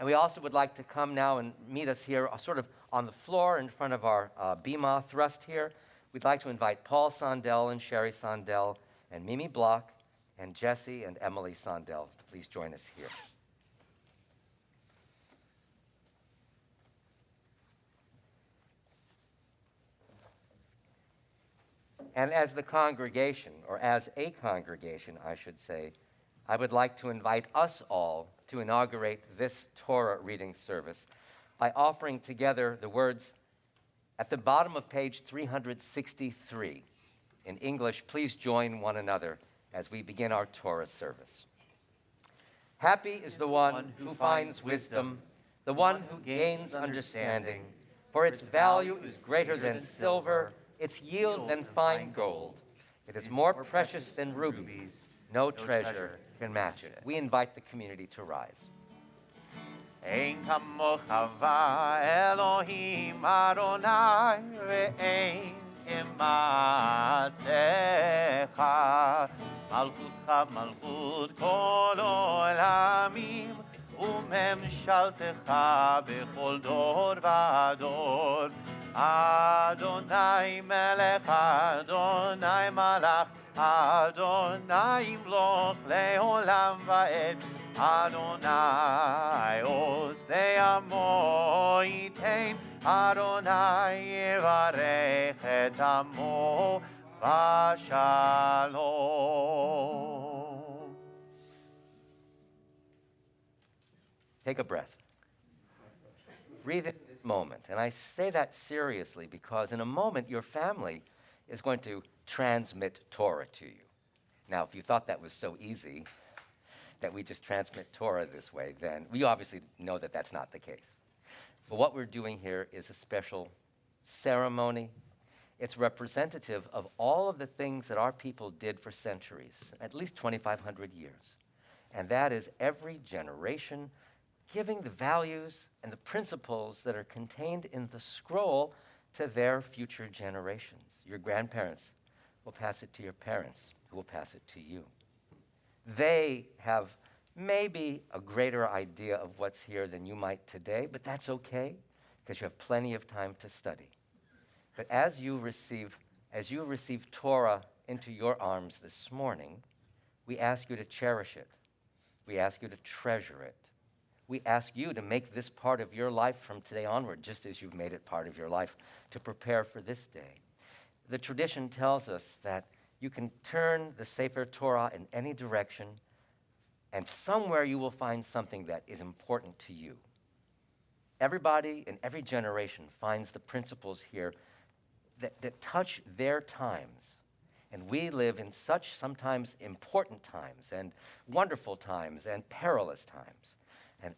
And we also would like to come now and meet us here sort of on the floor in front of our bima thrust here. We'd like to invite Paul Sondel and Sherry Sondel and Mimi Block and Jesse and Emily Sondel to please join us here. And as the congregation, or as a congregation, I should say, I would like to invite us all to inaugurate this Torah reading service by offering together the words at the bottom of page 363. In English, please join one another as we begin our Torah service. Happy is the one who finds wisdom, the one who gains understanding, for its value is greater than silver, its yield than fine gold. It is more precious than rubies. No treasure can match it. We invite the community to rise. Ein kamocha Elohim Adonai ve'ein kematzecha Malchutcha malchut kol olamim Umemshaltecha bechol dor vador Adonai melech Adonai malach Adonai imloch leolam va'ed Adonai oz le'amo yitain Adonai yivarech et amo v'shalom. Take a breath. Breathe in this moment. And I say that seriously because in a moment your family is going to transmit Torah to you. Now, if you thought that was so easy, that we just transmit Torah this way, then we obviously know that that's not the case. But what we're doing here is a special ceremony. It's representative of all of the things that our people did for centuries, at least 2,500 years. And that is every generation giving the values and the principles that are contained in the scroll to their future generations. Your grandparents will pass it to your parents, who will pass it to you. They have maybe a greater idea of what's here than you might today, but that's okay, because you have plenty of time to study. But as you receive Torah into your arms this morning, we ask you to cherish it. We ask you to treasure it. We ask you to make this part of your life from today onward, just as you've made it part of your life, to prepare for this day. The tradition tells us that you can turn the Sefer Torah in any direction, and somewhere you will find something that is important to you. Everybody in every generation finds the principles here that touch their times. And we live in such sometimes important times and wonderful times and perilous times. And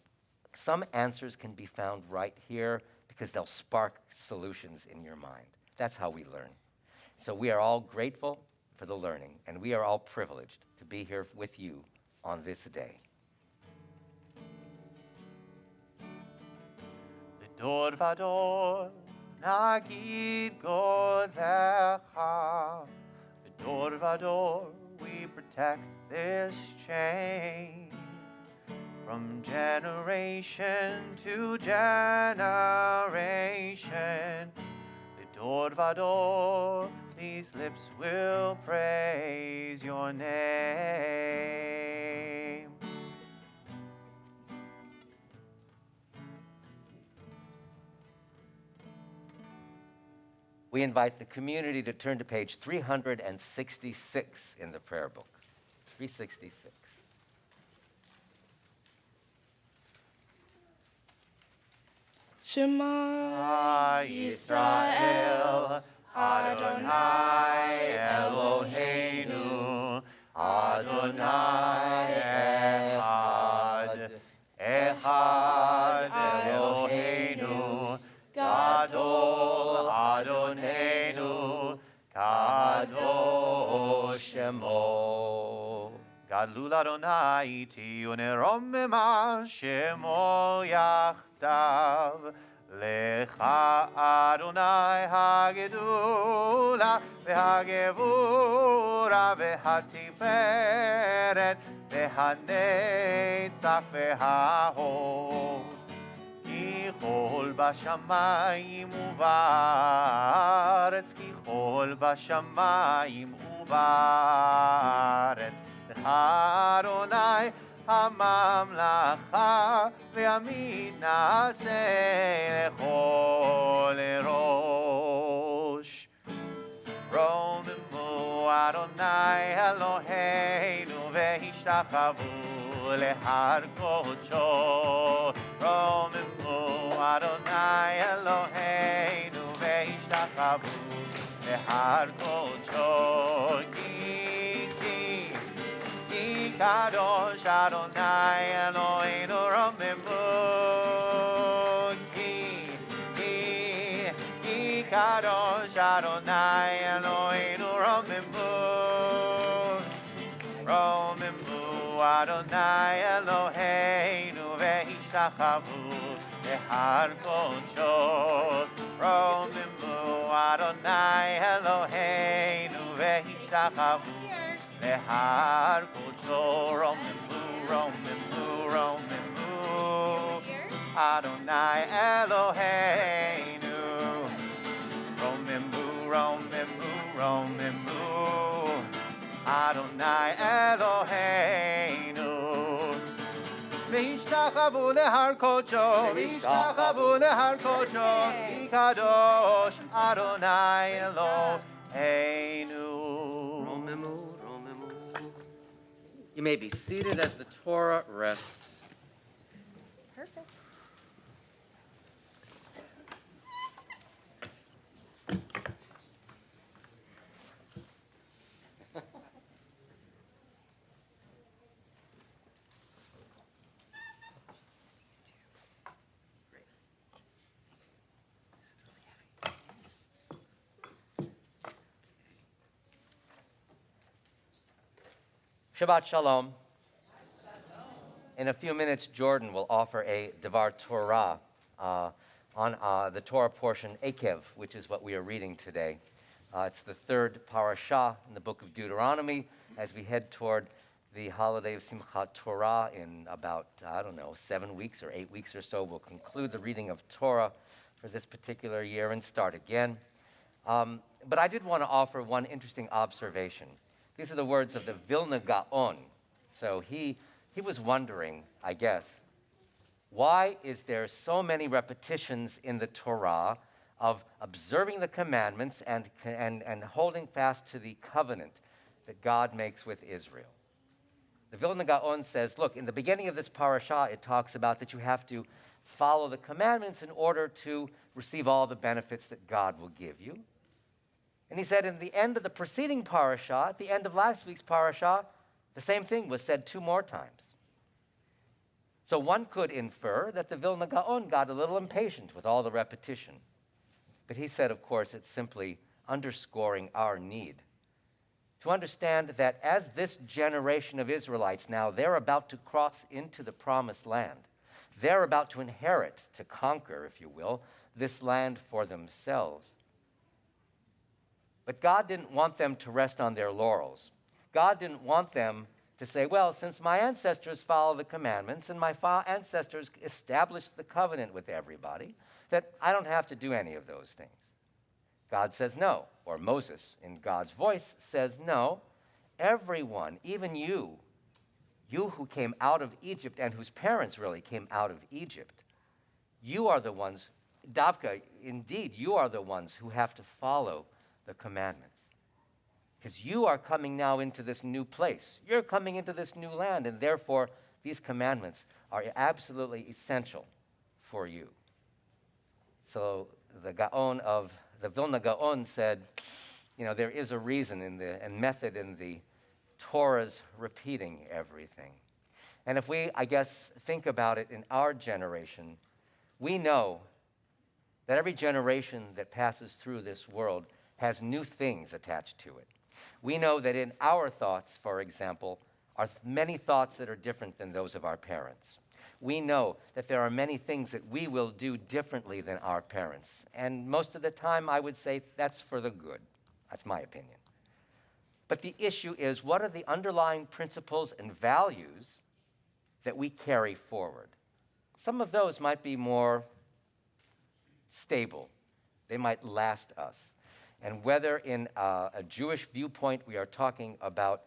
some answers can be found right here because they'll spark solutions in your mind. That's how we learn. So we are all grateful for the learning, and we are all privileged to be here with you on this day. Dor vador nagid godecha. Dor vador we protect this chain. From generation to generation. Dor vador, these lips will praise your name. We invite the community to turn to page 366 in the prayer book. 366. Shema Yisrael, Adonai Eloheinu, Adonai Echad, Echad Eloheinu, Gadol Adonenu, Kadosh Shemo. Gadlul Adonai tiyun romema Shemo yachdav. Lecha Adonai hagedula v'hagevura v'hatiferet v'hanetzach v'hahod kichol b'shamayim u'va'aretz kichol b'shamayim u'va'aretz Lecha Adonai הממלכה וימין נעשה לכל ראש. Rome Adonai Eloheinu v'hishtachavu lehar kodsho. Romimu Adonai Eloheinu v'hishtachavu lehar kodsho. Ki kadosh Adonai Eloheinu romimu. Kadosh Adonai Eloheinu romimu. Romimu Adonai Eloheinu v'hishtachavu lehar kodsho. Romimu Adonai Eloheinu v'hishtachavu lehar kodsho. Romimu, romimu, romimu Adonai Eloheinu. Romimu, romimu, romimu Adonai Eloheinu. V'hishtachavu lehar kodsho, v'hishtachavu lehar kodsho. Ki kadosh Adonai Eloheinu. Romimu, romimu. You may be seated as the Torah rests. Perfect. Shabbat Shalom. In a few minutes, Jordan will offer a Devar Torah on the Torah portion, Akev, which is what we are reading today. It's the third parashah in the book of Deuteronomy as we head toward the holiday of Simchat Torah in about, 7 weeks or 8 weeks or so. We'll conclude the reading of Torah for this particular year and start again. But I did want to offer one interesting observation. These are the words of the Vilna Gaon. So he was wondering, I guess, why is there so many repetitions in the Torah of observing the commandments and holding fast to the covenant that God makes with Israel? The Vilna Gaon says, look, in the beginning of this parashah, it talks about that you have to follow the commandments in order to receive all the benefits that God will give you. And he said in the end of the preceding parashah, at the end of last week's parashah, the same thing was said 2 more times. So one could infer that the Vilna Gaon got a little impatient with all the repetition. But he said, of course, it's simply underscoring our need to understand that as this generation of Israelites now, they're about to cross into the promised land. They're about to inherit, to conquer, if you will, this land for themselves. But God didn't want them to rest on their laurels. God didn't want them to say, well, since my ancestors follow the commandments and my ancestors established the covenant with everybody, that I don't have to do any of those things. God says no, or Moses in God's voice says no. Everyone, even you who came out of Egypt and whose parents really came out of Egypt, you are the ones, Davka, indeed, you are the ones who have to follow the commandments. Because you are coming now into this new place. You're coming into this new land, and therefore these commandments are absolutely essential for you. So the Vilna Gaon said, there is a reason and method in the Torah's repeating everything. And if we, I guess, think about it in our generation, we know that every generation that passes through this world has new things attached to it. We know that in our thoughts, for example, are many thoughts that are different than those of our parents. We know that there are many things that we will do differently than our parents. And most of the time, I would say that's for the good. That's my opinion. But the issue is, what are the underlying principles and values that we carry forward? Some of those might be more stable. They might last us. And whether in a Jewish viewpoint we are talking about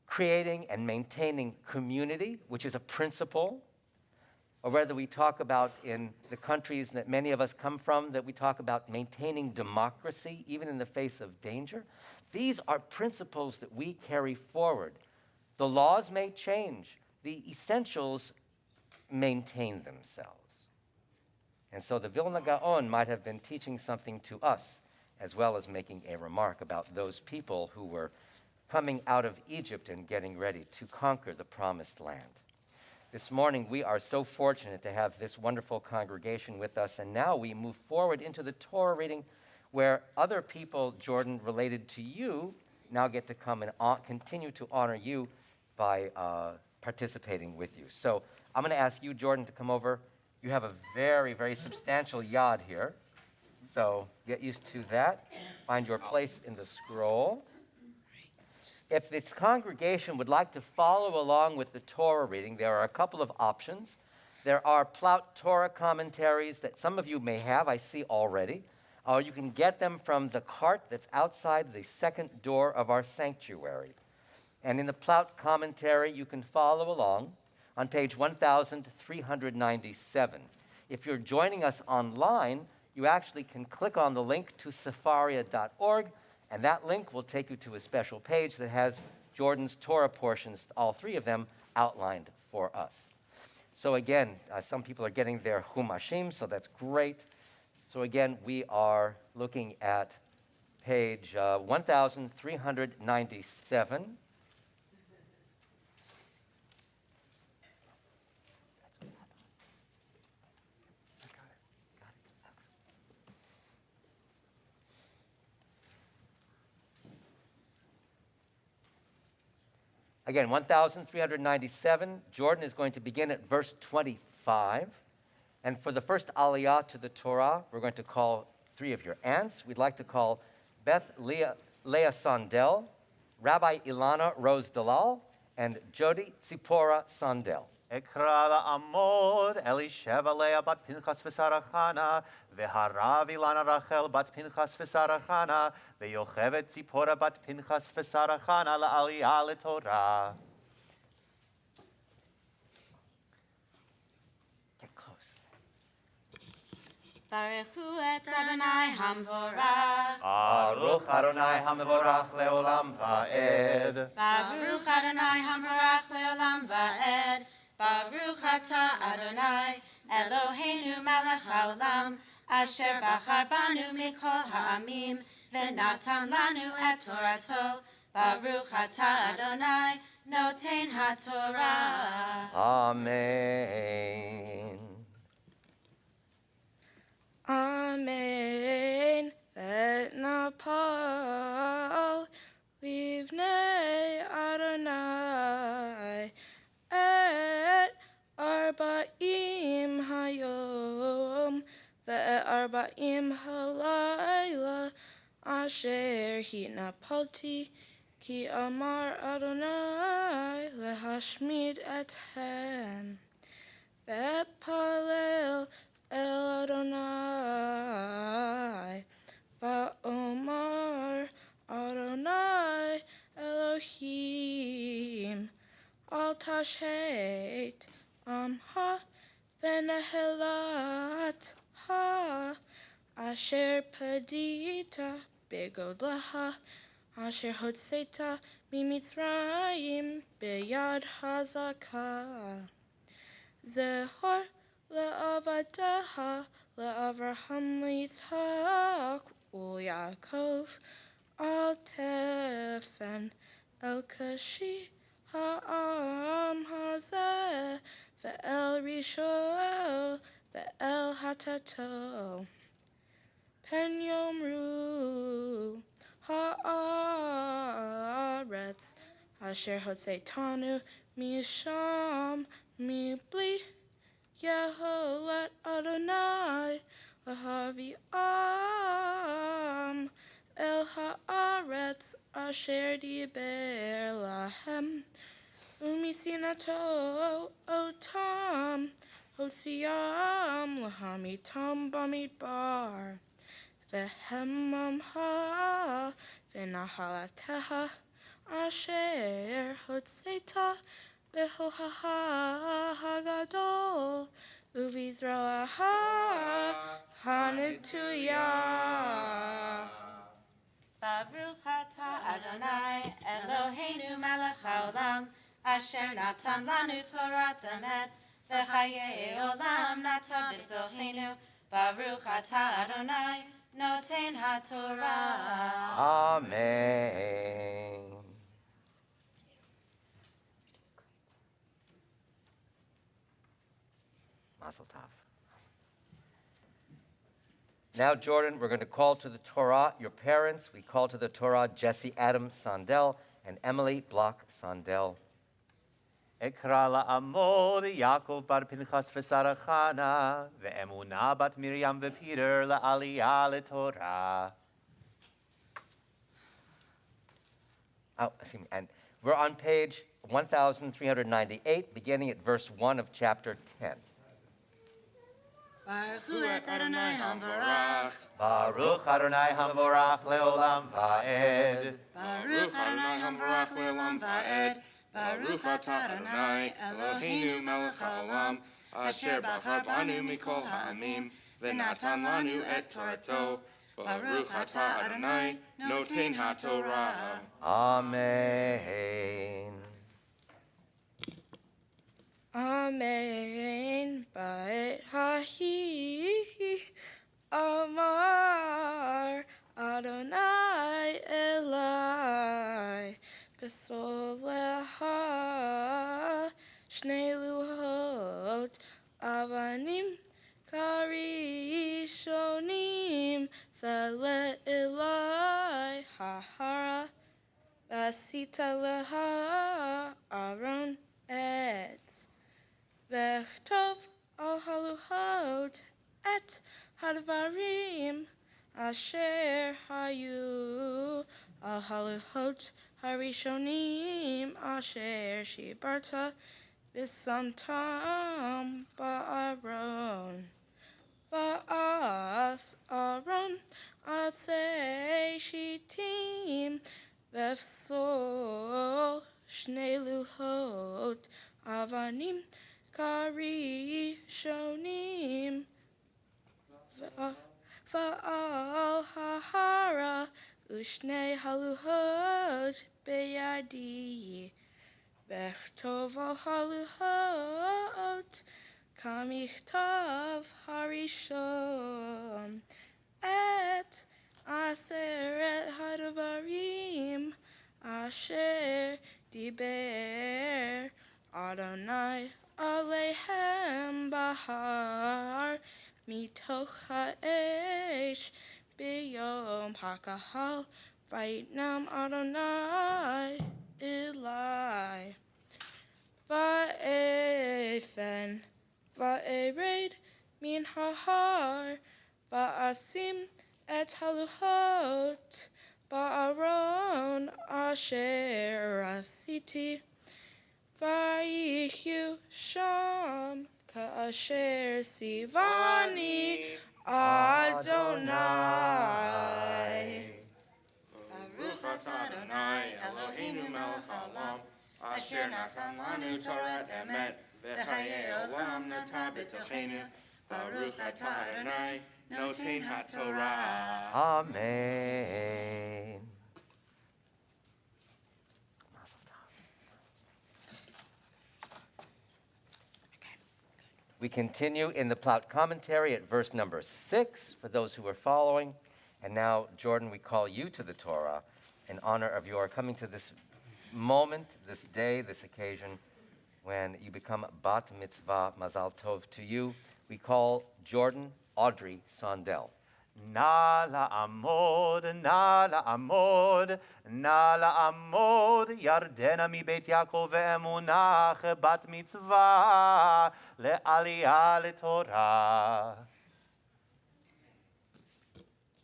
creating and maintaining community, which is a principle, or whether we talk about in the countries that many of us come from, that we talk about maintaining democracy, even in the face of danger. These are principles that we carry forward. The laws may change. The essentials maintain themselves. And so the Vilna Gaon might have been teaching something to us, as well as making a remark about those people who were coming out of Egypt and getting ready to conquer the promised land. This morning, we are so fortunate to have this wonderful congregation with us, and now we move forward into the Torah reading, where other people, Jordan, related to you, now get to come and continue to honor you by participating with you. So I'm going to ask you, Jordan, to come over. You have a very, very substantial yad here, so get used to that. Find your place in the scroll. If this congregation would like to follow along with the Torah reading, there are a couple of options. There are Plout Torah commentaries that some of you may have, I see already. You can get them from the cart that's outside the second door of our sanctuary. And in the Plout commentary, you can follow along on page 1397. If you're joining us online, you actually can click on the link to sefaria.org, and that link will take you to a special page that has Jordan's Torah portions, all three of them, outlined for us. So again, some people are getting their Humashim, so that's great. So again, we are looking at page 1397. Again, 1397, Jordan is going to begin at verse 25. And for the first aliyah to the Torah, we're going to call three of your aunts. We'd like to call Beth Leah Sondel, Rabbi Ilana Rose Dalal, and Jody Tzipora Sondel. אקרא לעמוד אלישבע לאה בת פנחס ושרה חנה, והרב אילנה רחל בת פנחס ושרה חנה, ויוכבד ציפורה בת פנחס ושרה חנה לעלייה לתורה. Get close. ברכו את אדוני המבורך. ברוך אדוני המבורך לעולם ועד. ברוך אדוני המבורך לעולם ועד. ברוך אתה אדוני אלוהינו מלך העולם אשר בחר בנו מכל העמים ונתן לנו את תורתו. ברוך אתה אדוני נותן התורה. Amen. Amen. ונפל לבני אדוני את 40 היום ו40 הלילה אשר התנפלתי כי אמר אדוני להשמיד אתכם ואתפלל אל אדוני ואומר אדוני אלוהים אל תשחית עמך ונהלתך אשר פדית בגודלך אשר הוצאת ממצרים ביד חזקה. זכור לעבדך לאברהם ליצחק וליעקב אל תפן אל קשי העם הזה ואל רישו ואל חטאתו. פן יאמרו הארץ אשר הוצאתנו משם מבלי יכולת אדוני להביאם אל הארץ אשר דיבר להם ומשנאתו אותם הוציאם להמיתם במדבר והם עמך ונחלתך אשר הוצאת behohaha hagadol, uvizroaha hanituya. Baruch atah Adonai Eloheinu melech haolam, asher natan lanu Torat emet, v'chayei olam nata b'tochenu. Baruch atah Adonai noten haTorah. Amen. Mazel tov. Now, Jordan, we're going to call to the Torah your parents. We call to the Torah Jesse Adam Sondel and Emily Block Sondel. אקרא לעמוד יעקב בר פנחס ושרה חנה, ואמונה בת מרים ופיטר לעלייה לתורה. Oh, excuse me. And we're on page 1398, beginning at verse 1 of chapter 10. Baruch Adonai hamvarach. Baruch Adonai hamvorach leolam va'ed. Baruch Adonai hamvarach leolam va'ed. Baruch atah Adonai Eloheinu melech haolam, asher bachar banu mikol ha'amim, v'natan lanu et Torato. Baruch atah Adonai noten haTorah. Amen. Amen. Ba'et hahi amar Adonai Elai besoleha shnei luhot avanim karishonim vele Elai hahara vasita leha aron et v'chtov al haluhot et hadvarim asher hayu al haluhot harishonim asher shibarta v'samtam ba'aron va'as aron atzei shitim v'fsol shnei luhot avanim karishonim va'al hahara ushnei haluhot beyadi v'chtov al haluhot kamichtav harishon et aseret hadvarim asher diber Adonai Alehem bahar mitoch ha'esh biyom hakahal vayitnam Adonai Elai va'efen va'ered min hahar va'asim et haluhot ba'aron asher asiti Vayihyu sham ka'asher sivani Adonai. Baruch atah Adonai Eloheinu melech haolam, asher natan lanu Torat emet, v'chayei olam nata b'tochenu. Baruch atah Adonai noten haTorah. Amen. We continue in the Plaut commentary at verse number 6 for those who are following. And now, Jordan, we call you to the Torah in honor of your coming to this moment, this day, this occasion, when you become Bat Mitzvah Mazal Tov to you. We call Jordan Audrey Sondel. נא לעמוד, נא לעמוד, נא לעמוד, ירדנה מבית יעקב ואמונך בת מצווה לעלייה לתורה.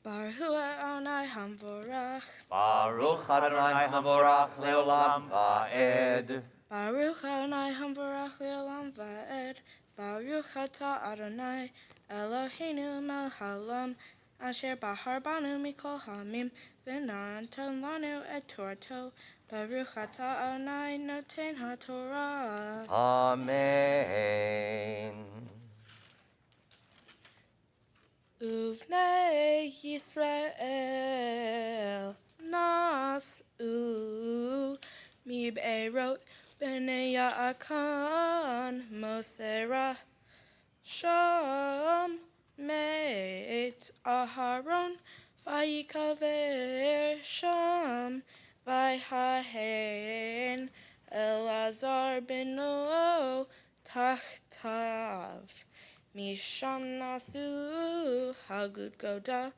Baruch Adonai Hamvorach. Baruch Adonai Hamvorach leolam va'ed. Baruch Adonai Hamvorach leolam va'ed. Baruch atah Adonai Eloheinu melech haolam, Asher bahar banu mikol hamim, v'natan lanu et Torato. Baruch atah Adonai noten haTorah. Amen. Uvnei Yisrael nas'u mibeirot b'nei Ya'akan Mosera Sham meit Aharon vayikaver Sham vayhahen Elazar beno tachtav. Misham nasu hagud goda,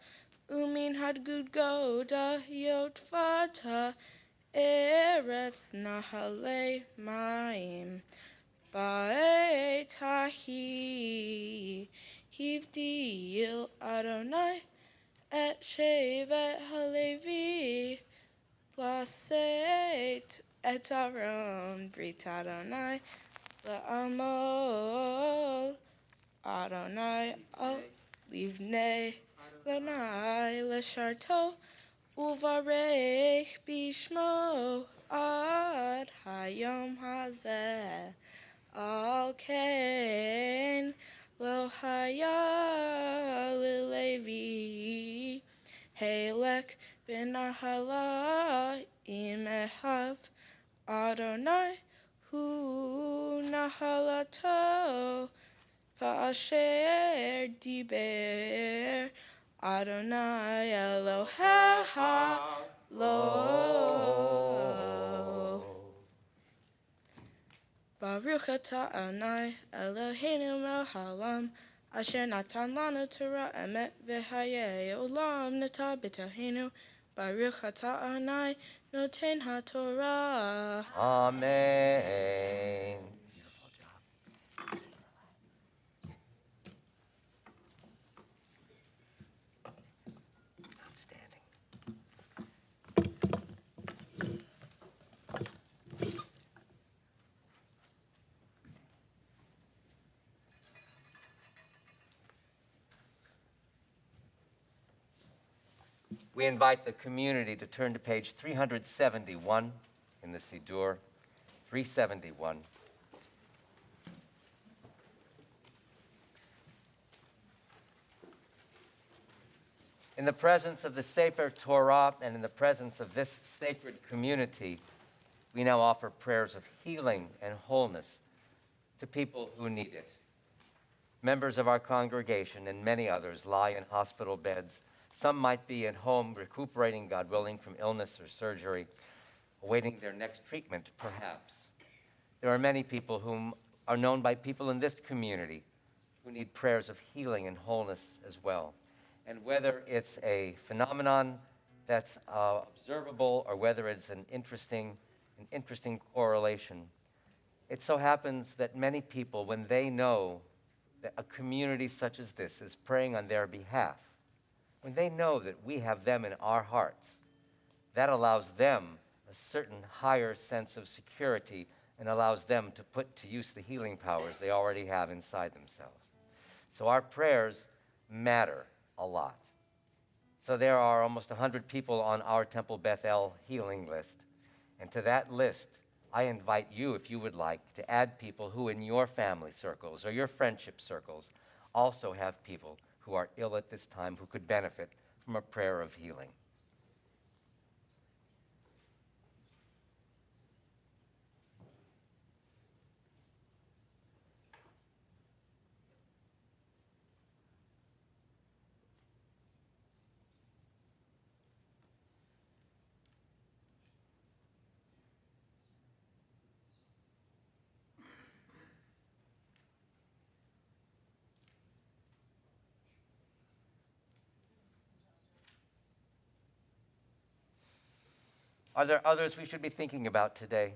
umin hagud goda yotvata, eretz nahale maim, ba'etahi, hivdil Adonai, et shevet halevi, laset et Aaron, brit Adonai, la'amol, Adonai al livnei Adonai lesharto uvarech bishmo ad hayom hazeh al ken lo haya lilevi helek ben ahala imehav Adonai hu nahalato Kasher diber Adonai Elohecha lo. Baruch atah Adonai Eloheinu melech haolam asher natan lanu Torah emet v'hayei olam nata b'tahenu. Baruch atah Adonai noten haTorah. Amen. We invite the community to turn to page 371 in the Siddur, 371. In the presence of the Sefer Torah and in the presence of this sacred community, we now offer prayers of healing and wholeness to people who need it. Members of our congregation and many others lie in hospital beds. Some might be at home recuperating, God willing, from illness or surgery, awaiting their next treatment, perhaps. There are many people whom are known by people in this community who need prayers of healing and wholeness as well. And whether it's a phenomenon that's observable or whether it's an interesting correlation, it so happens that many people, when they know that a community such as this is praying on their behalf, when they know that we have them in our hearts, that allows them a certain higher sense of security and allows them to put to use the healing powers they already have inside themselves. So our prayers matter a lot. So there are almost 100 people on our Temple Bethel healing list. And to that list, I invite you, if you would like, to add people who in your family circles or your friendship circles also have people who are ill at this time who could benefit from a prayer of healing. Are there others we should be thinking about today?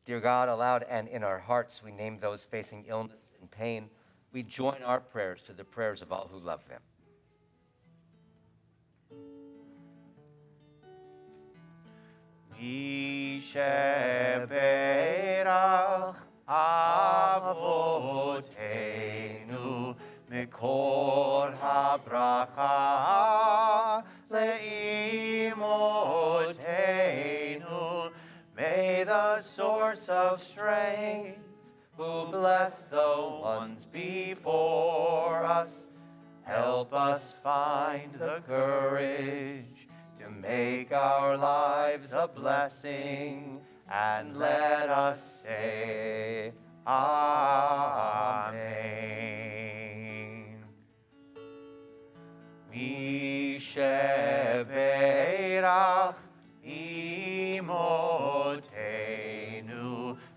Dear God, aloud and in our hearts, we name those facing illness and pain. We join our prayers to the prayers of all who love them. Yisheberach avotenu Mikor habracha le'imotenu. May the source of strength, who bless the ones before us, help us find the courage to make our lives a blessing, and let us say, Amen. Misheberach imotenu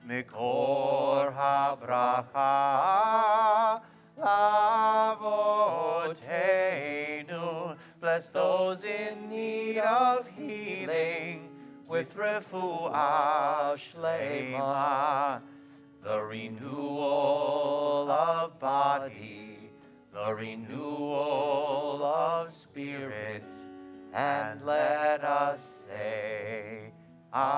mikor habracha lavotenu. Bless those in need of healing with refuah shlema, the renewal of body, the renewal of spirit, and let us say, Amen.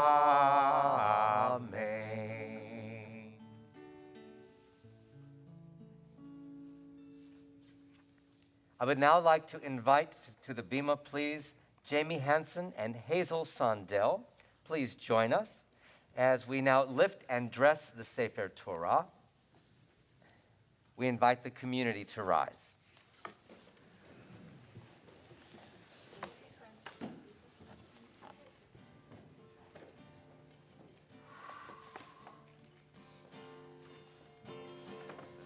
I would now like to invite to the bima, please, Jamie Hansen and Hazel Sondel. Please join us as we now lift and dress the Sefer Torah. We invite the community to rise.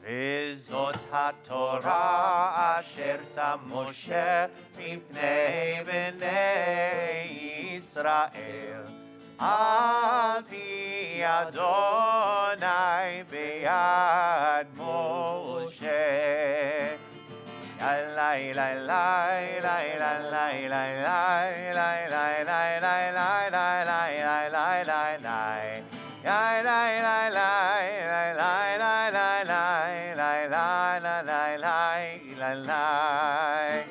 V'zot haTorah asher sam Moshe mifnei bnei Yisrael, al pi Adonai beyad Moshe. Lai lai lai lai lai lai lai lai lai lai lai lai lai lai lai lai lai lai. Lai lai lai lai lai lai lai lai lai lai lai lai lai lai lai.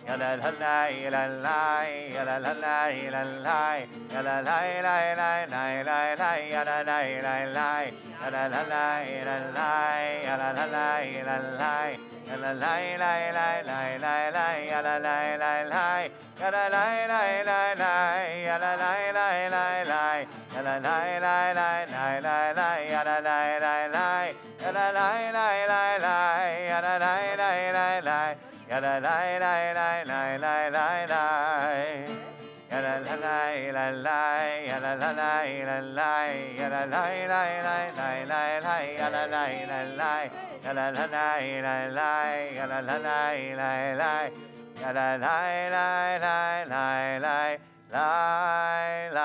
Ya la la la la la ya la la la la la ya la la la la la la la ya la la la la ya la la la la la ya la la la la la ya la la la la la la la ya la la la la ya la la la la la ya la la la la la ya la la la la la la la ya la la la la ya la la la la la ya la la la la la ya la la la la la la la la ya la la la la la ya la la la la la ya la la la la la la la ya la la la la ya la la la la la ya la la la la la ya la la la la la la la.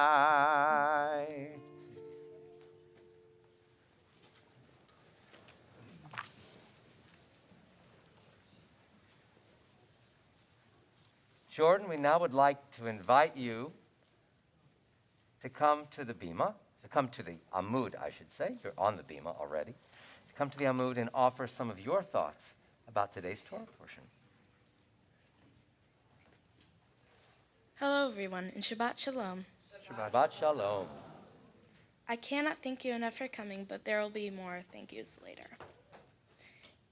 Jordan, we now would like to invite you to come to the bima, to come to the amud, I should say. You're on the bima already. To come to the amud and offer some of your thoughts about today's Torah portion. Hello, everyone, and Shabbat Shalom. Shabbat Shalom. I cannot thank you enough for coming, but there will be more thank yous later.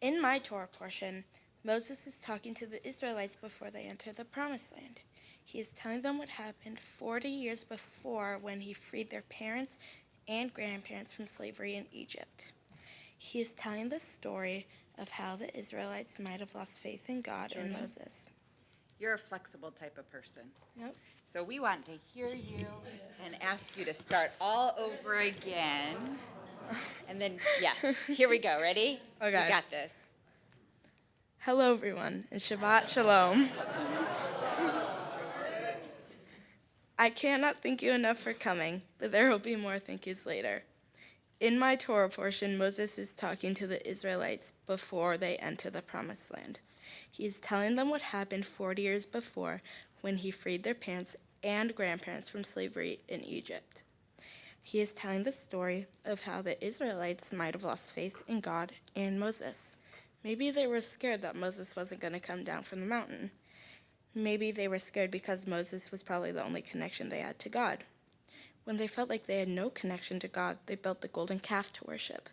In my Torah portion, Moses is talking to the Israelites before they enter the Promised Land. He is telling them what happened 40 years before when he freed their parents and grandparents from slavery in Egypt. He is telling the story of how the Israelites might have lost faith in God Jordan, and Moses. You're a flexible type of person. Yep. So we want to hear you and ask you to start all over again. And then, yes, here we go. Ready? Okay. We got this. Hello, everyone, and Shabbat Shalom. I cannot thank you enough for coming, but there will be more thank yous later. In my Torah portion, Moses is talking to the Israelites before they enter the Promised Land. He is telling them what happened 40 years before when he freed their parents and grandparents from slavery in Egypt. He is telling the story of how the Israelites might have lost faith in God and Moses. Maybe they were scared that Moses wasn't going to come down from the mountain. Maybe they were scared because Moses was probably the only connection they had to God. When they felt like they had no connection to God, they built the golden calf to worship.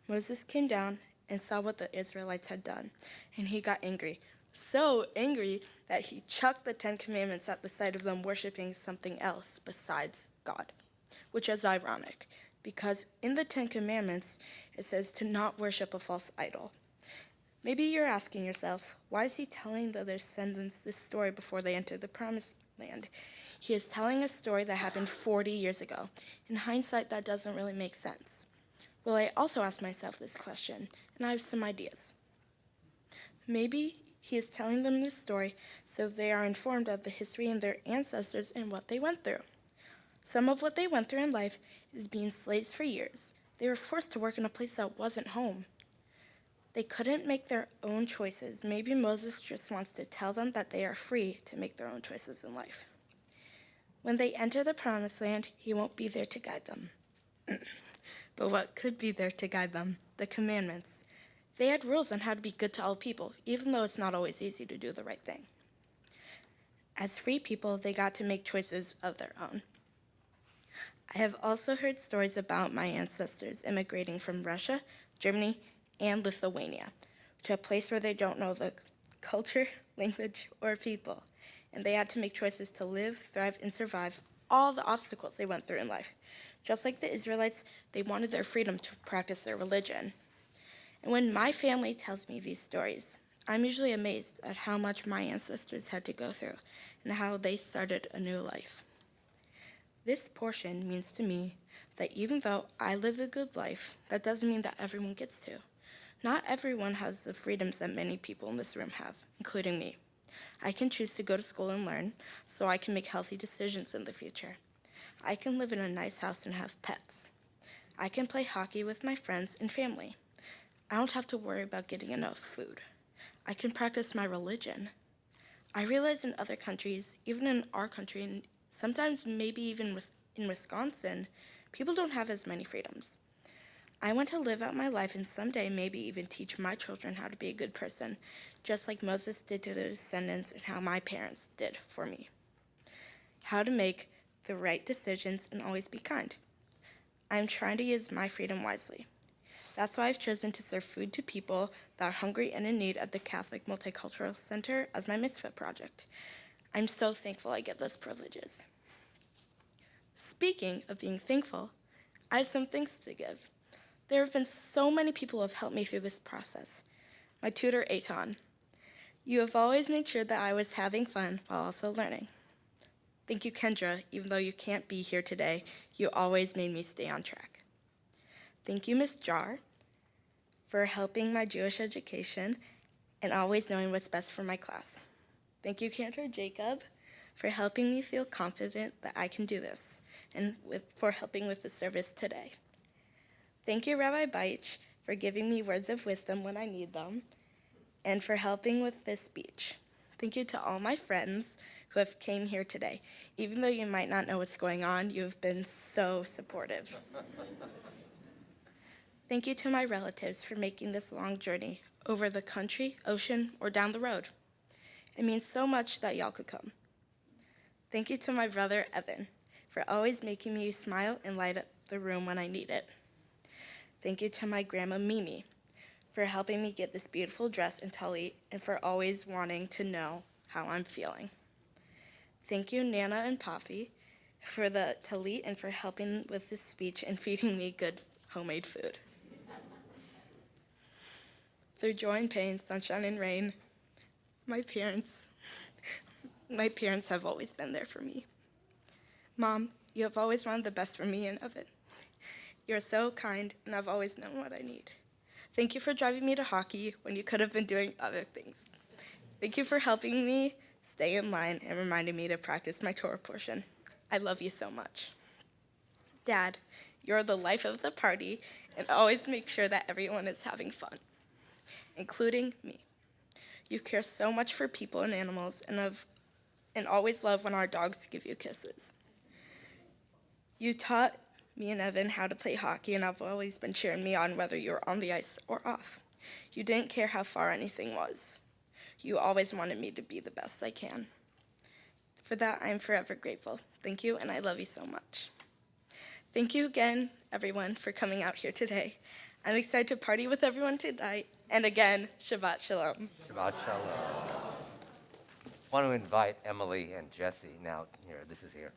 Moses came down and saw what the Israelites had done, and he got angry. So angry that he chucked the 10 Commandments at the sight of them worshiping something else besides God, which is ironic, because in the 10 Commandments, it says to not worship a false idol. Maybe you're asking yourself, why is he telling the descendants this story before they enter the promised land? He is telling a story that happened 40 years ago. In hindsight, that doesn't really make sense. Well, I also asked myself this question, and I have some ideas. Maybe he is telling them this story so they are informed of the history and their ancestors and what they went through. Some of what they went through in life is being slaves for years. They were forced to work in a place that wasn't home. They couldn't make their own choices. Maybe Moses just wants to tell them that they are free to make their own choices in life. When they enter the promised land, he won't be there to guide them. But what could be there to guide them? The commandments. They had rules on how to be good to all people, even though it's not always easy to do the right thing. As free people, they got to make choices of their own. I have also heard stories about my ancestors immigrating from Russia, Germany, and Lithuania to a place where they don't know the culture, language, or people. And they had to make choices to live, thrive, and survive all the obstacles they went through in life. Just like the Israelites, they wanted their freedom to practice their religion. And when my family tells me these stories, I'm usually amazed at how much my ancestors had to go through and how they started a new life. This portion means to me that even though I live a good life, that doesn't mean that everyone gets to. Not everyone has the freedoms that many people in this room have, including me. I can choose to go to school and learn, so I can make healthy decisions in the future. I can live in a nice house and have pets. I can play hockey with my friends and family. I don't have to worry about getting enough food. I can practice my religion. I realize in other countries, even in our country, and sometimes maybe even in Wisconsin, people don't have as many freedoms. I want to live out my life and someday maybe even teach my children how to be a good person, just like Moses did to the descendants and how my parents did for me. How to make the right decisions and always be kind. I'm trying to use my freedom wisely. That's why I've chosen to serve food to people that are hungry and in need at the Catholic Multicultural Center as my Mitzvah project. I'm so thankful I get those privileges. Speaking of being thankful, I have some thanks to give. There have been so many people who have helped me through this process. My tutor, Eitan. You have always made sure that I was having fun while also learning. Thank you, Kendra. Even though you can't be here today, you always made me stay on track. Thank you, Ms. Jar, for helping my Jewish education and always knowing what's best for my class. Thank you, Cantor Jacob, for helping me feel confident that I can do this and for helping with the service today. Thank you, Rabbi Beich, for giving me words of wisdom when I need them and for helping with this speech. Thank you to all my friends who have came here today. Even though you might not know what's going on, you've been so supportive. Thank you to my relatives for making this long journey over the country, ocean, or down the road. It means so much that y'all could come. Thank you to my brother, Evan, for always making me smile and light up the room when I need it. Thank you to my grandma, Mimi, for helping me get this beautiful dress and talit and for always wanting to know how I'm feeling. Thank you, Nana and Poppy, for the talit and for helping with this speech and feeding me good homemade food. Through joy and pain, sunshine and rain, my parents have always been there for me. Mom, you have always wanted the best for me and Evan. You're so kind, and I've always known what I need. Thank you for driving me to hockey when you could have been doing other things. Thank you for helping me stay in line and reminding me to practice my Torah portion. I love you so much. Dad, you're the life of the party and always make sure that everyone is having fun, including me. You care so much for people and animals and always love when our dogs give you kisses. You taught me and Evan how to play hockey and have always been cheering me on whether you were on the ice or off. You didn't care how far anything was. You always wanted me to be the best I can. For that, I am forever grateful. Thank you, and I love you so much. Thank you again, everyone, for coming out here today. I'm excited to party with everyone tonight. And again, Shabbat Shalom. Shabbat Shalom. I want to invite Emily and Jesse. Now, here, this is here.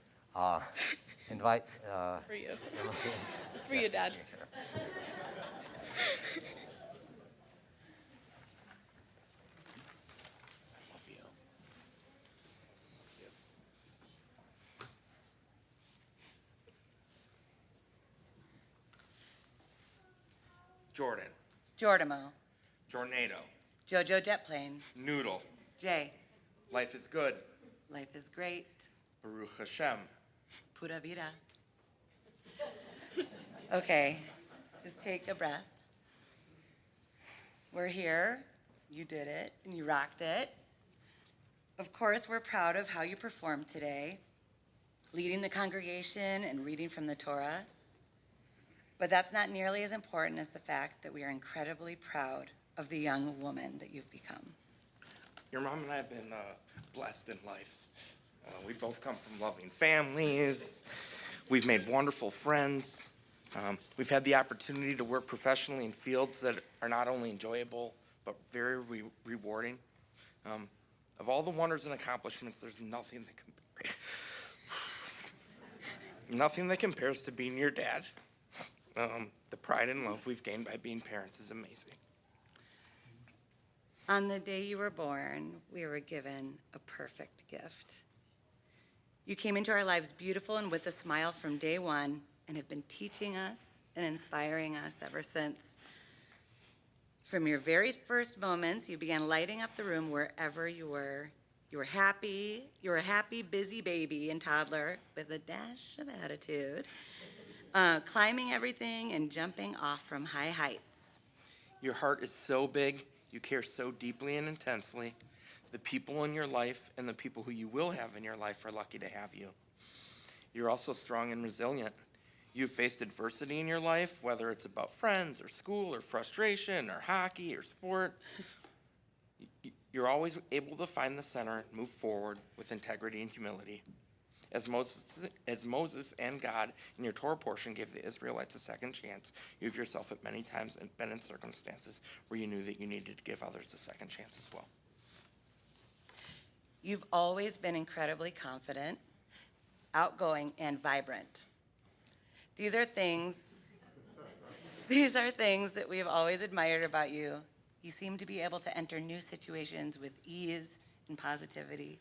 Invite For you. Emily and It's for you, Jesse Dad. here. Love you. Jordan. Jordamo. Jornado. Jojo Jetplane. Noodle. Jay. Life is good. Life is great. Baruch Hashem. Pura vida. Okay, just take a breath. We're here. You did it, and you rocked it. Of course, we're proud of how you performed today, leading the congregation and reading from the Torah. But that's not nearly as important as the fact that we are incredibly proud of the young woman that you've become. Your mom and I have been blessed in life. We both come from loving families. We've made wonderful friends. We've had the opportunity to work professionally in fields that are not only enjoyable, but very rewarding. Of all the wonders and accomplishments, there's nothing that compares to being your dad. The pride and love we've gained by being parents is amazing. On the day you were born, we were given a perfect gift. You came into our lives beautiful and with a smile from day one and have been teaching us and inspiring us ever since. From your very first moments, you began lighting up the room wherever you were. You were happy. You were a happy, busy baby and toddler with a dash of attitude, climbing everything and jumping off from high heights. Your heart is so big. You care so deeply and intensely. The people in your life and the people who you will have in your life are lucky to have you. You're also strong and resilient. You've faced adversity in your life, whether it's about friends or school or frustration or hockey or sport. You're always able to find the center and move forward with integrity and humility. As Moses and God in your Torah portion gave the Israelites a second chance, you've yourself at many times been in circumstances where you knew that you needed to give others a second chance as well. You've always been incredibly confident, outgoing, and vibrant. These are things that we've always admired about you. You seem to be able to enter new situations with ease and positivity.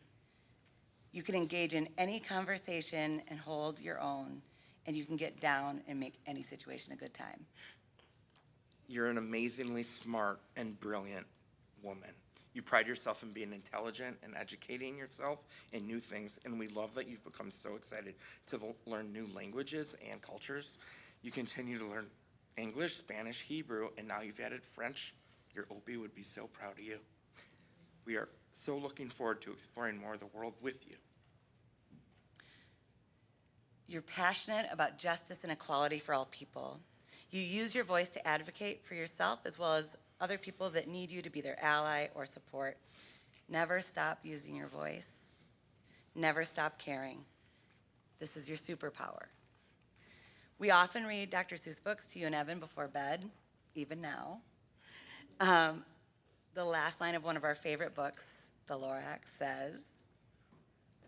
You can engage in any conversation and hold your own, and you can get down and make any situation a good time. You're an amazingly smart and brilliant woman. You pride yourself in being intelligent and educating yourself in new things, and we love that you've become so excited to learn new languages and cultures. You continue to learn English, Spanish, Hebrew, and now you've added French. Your Opie would be so proud of you. We are so looking forward to exploring more of the world with you. You're passionate about justice and equality for all people. You use your voice to advocate for yourself as well as other people that need you to be their ally or support. Never stop using your voice. Never stop caring. This is your superpower. We often read Dr. Seuss books to you and Evan before bed, even now. The last line of one of our favorite books, The Lorax, says,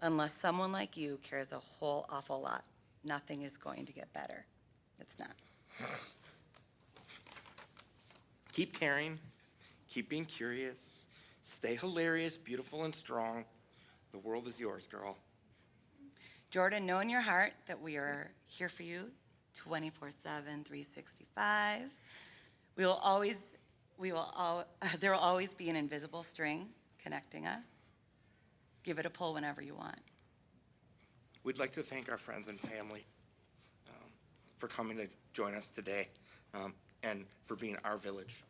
"Unless someone like you cares a whole awful lot, nothing is going to get better." It's not. Keep caring, keep being curious, stay hilarious, beautiful, and strong. The world is yours, girl. Jordan, know in your heart that we are here for you 24/7, 365. There will always be an invisible string connecting us. Give it a pull whenever you want. We'd like to thank our friends and family for coming to join us today and for being our village.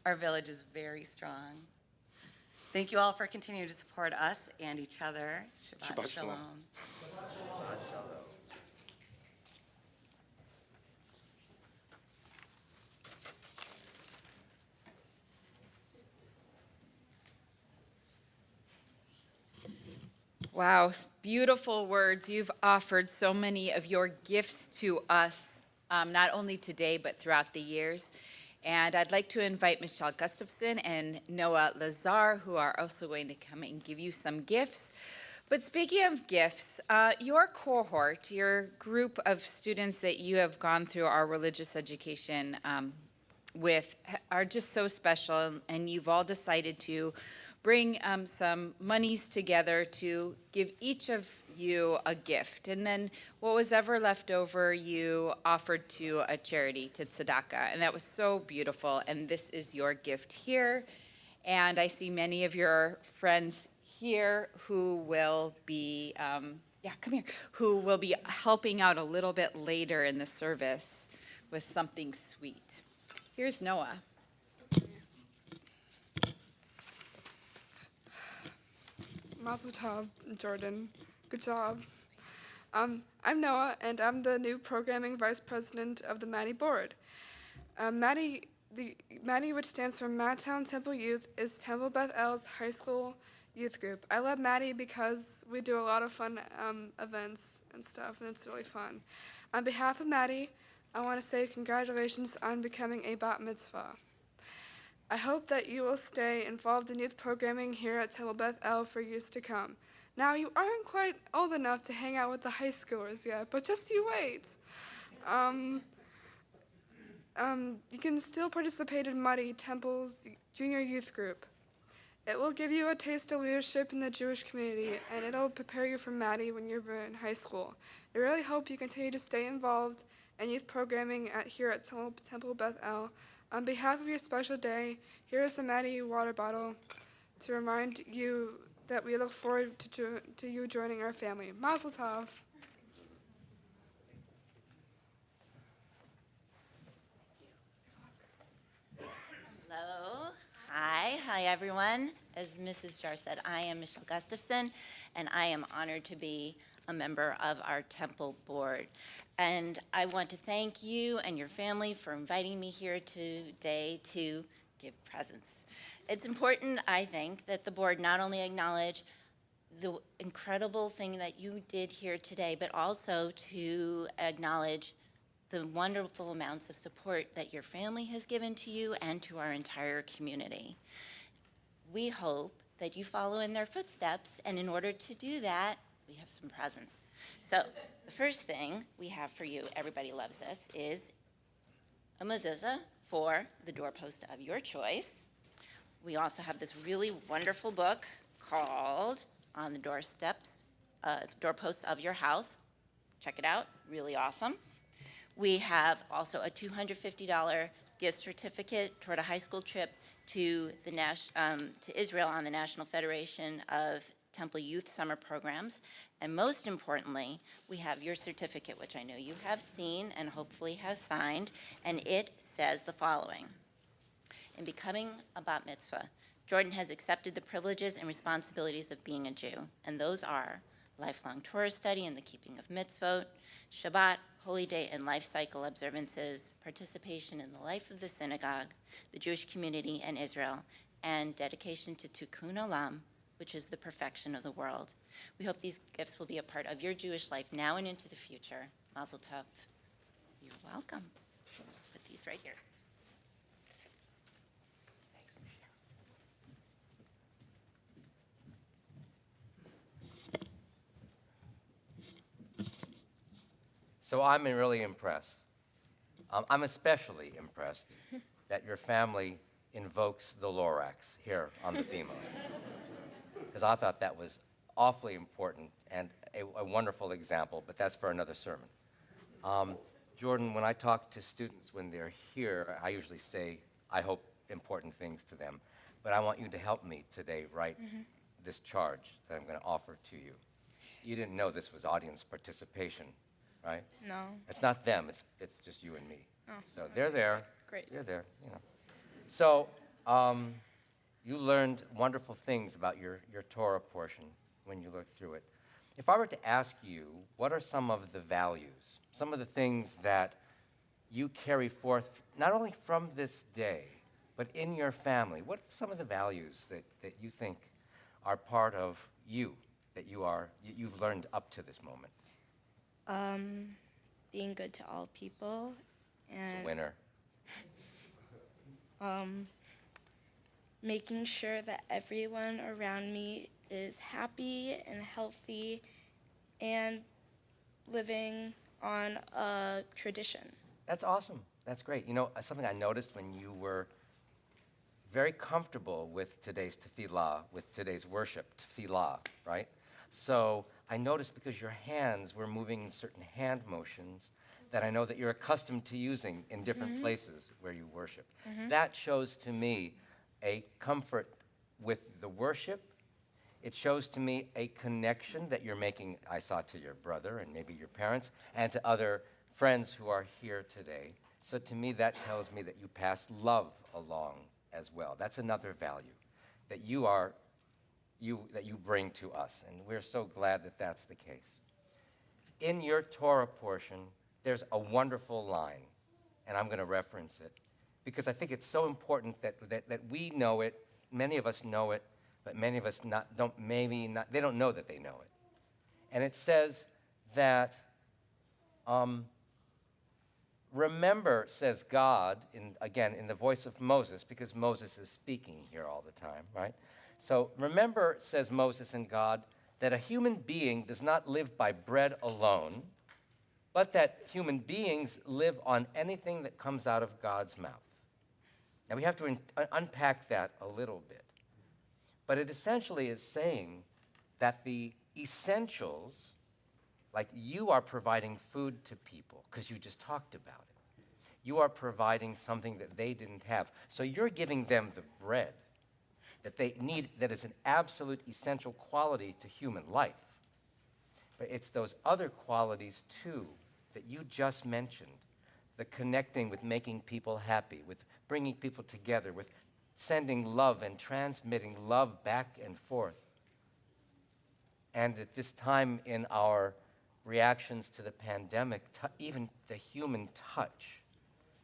Our village is very strong. Thank you all for continuing to support us and each other. Shabbat Shalom. Wow, beautiful words. You've offered so many of your gifts to us not only today but throughout the years. And I'd like to invite Michelle Gustafson and Noah Lazar, who are also going to come and give you some gifts. But speaking of gifts, your cohort, your group of students that you have gone through our religious education with are just so special, and you've all decided to bring some monies together to give each of you a gift. And then what was ever left over, you offered to a charity, to tzedakah. And that was so beautiful. And this is your gift here. And I see many of your friends here who will be, who will be helping out a little bit later in the service with something sweet. Here's Noah. Mazel tov, Jordan. Good job. I'm Noah, and I'm the new programming vice president of the Maddie board. Maddie, which stands for Madtown Temple Youth, is Temple Beth El's high school youth group. I love Maddie because we do a lot of fun events and stuff, and it's really fun. On behalf of Maddie, I want to say congratulations on becoming a bat mitzvah. I hope that you will stay involved in youth programming here at Temple Beth El for years to come. Now, you aren't quite old enough to hang out with the high schoolers yet, but just you wait. You can still participate in Muddy, Temple's junior youth group. It will give you a taste of leadership in the Jewish community, and it'll prepare you for Maddie when you're in high school. I really hope you continue to stay involved in youth programming here at Temple Beth El. On behalf of your special day, here is the Maddie water bottle to remind you that we look forward to you joining our family. Mazel tov. Hello. Hi everyone. As Mrs. Jar said, I am Michelle Gustafson, and I am honored to be a member of our temple board. And I want to thank you and your family for inviting me here today to give presents. It's important, I think, that the board not only acknowledge the incredible thing that you did here today, but also to acknowledge the wonderful amounts of support that your family has given to you and to our entire community. We hope that you follow in their footsteps, and in order to do that, we have some presents. So the first thing we have for you, everybody loves this, is a mezuzah for the doorpost of your choice. We also have this really wonderful book called On the Doorposts of Your House. Check it out, really awesome. We have also a $250 gift certificate toward a high school trip to Israel on the National Federation of Temple Youth Summer Programs. And most importantly, we have your certificate, which I know you have seen and hopefully has signed, and it says the following. In becoming a bat mitzvah, Jordan has accepted the privileges and responsibilities of being a Jew, and those are lifelong Torah study and the keeping of mitzvot, Shabbat, holy day and life cycle observances, participation in the life of the synagogue, the Jewish community and Israel, and dedication to Tikkun Olam, which is the perfection of the world. We hope these gifts will be a part of your Jewish life now and into the future. Mazel tov. You're welcome. I'll just put these right here. So I'm really impressed. I'm especially impressed that your family invokes the Lorax here on the bima, because I thought that was awfully important and a wonderful example, but that's for another sermon. Jordan, when I talk to students when they're here, I usually say, I hope important things to them, but I want you to help me today write this charge that I'm going to offer to you. You didn't know this was audience participation, right? No. It's not them, it's just you and me. Oh, so they're there. Great. They're there, you know. So you learned wonderful things about your Torah portion when you looked through it. If I were to ask you, what are some of the values, some of the things that you carry forth, not only from this day, but in your family, what are some of the values that you think are part of you, that you've learned up to this moment? being good to all people, and Winner. Making sure that everyone around me is happy and healthy and living on a tradition. That's awesome. That's great. You know, something I noticed when you were very comfortable with today's tefillah, with today's worship, tefillah, right? So I noticed because your hands were moving in certain hand motions that I know that you're accustomed to using in different places where you worship. That shows to me a comfort with the worship. It shows to me a connection that you're making, I saw, to your brother and maybe your parents and to other friends who are here today. So to me, that tells me that you pass love along as well. That's another value that that you bring to us, and we're so glad that that's the case. In your Torah portion, there's a wonderful line, and I'm going to reference it because I think it's so important that we know it. Many of us know it, but many of us they don't know that they know it. And it says that, remember, says God, again, in the voice of Moses, because Moses is speaking here all the time, right? So remember, says Moses and God, that a human being does not live by bread alone, but that human beings live on anything that comes out of God's mouth. Now we have to unpack that a little bit. But it essentially is saying that the essentials, like you are providing food to people, because you just talked about it. You are providing something that they didn't have. So you're giving them the bread that they need, that is an absolute essential quality to human life. But it's those other qualities, too, that you just mentioned, the connecting with making people happy, with bringing people together, with sending love and transmitting love back and forth. And at this time in our reactions to the pandemic, even the human touch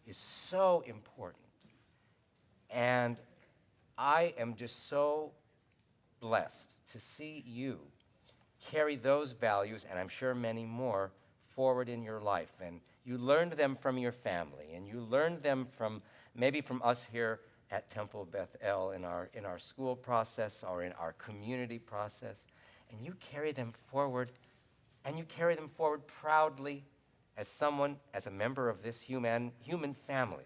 is so important. And I am just so blessed to see you carry those values, and I'm sure many more, forward in your life. And you learned them from your family, and you learned them maybe from us here at Temple Beth El in our school process or in our community process. And you carry them forward, and you carry them forward proudly as a member of this human family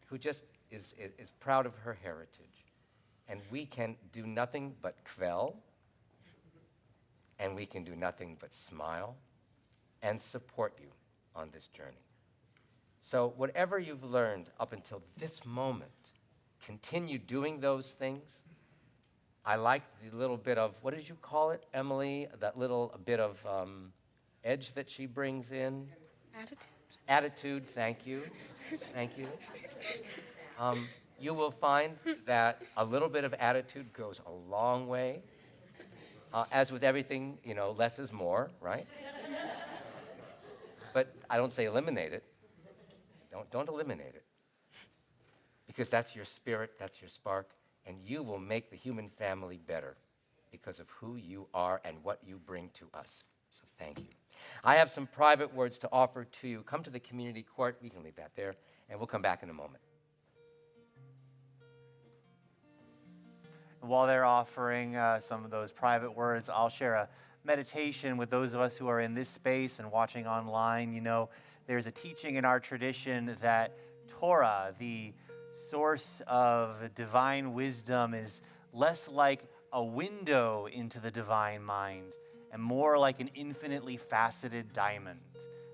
who just is proud of her heritage. And we can do nothing but kvel, and we can do nothing but smile and support you on this journey. So whatever you've learned up until this moment, continue doing those things. I like the little bit of, what did you call it, Emily? That little bit of edge that she brings in. Attitude. Attitude, thank you. Thank you. You will find that a little bit of attitude goes a long way. As with everything, less is more, right? But I don't say eliminate it. Don't eliminate it. Because that's your spirit, that's your spark, and you will make the human family better because of who you are and what you bring to us. So thank you. I have some private words to offer to you. Come to the community court. We can leave that there, and we'll come back in a moment. While they're offering some of those private words, I'll share a meditation with those of us who are in this space and watching online. There's a teaching in our tradition that Torah, the source of divine wisdom, is less like a window into the divine mind and more like an infinitely faceted diamond,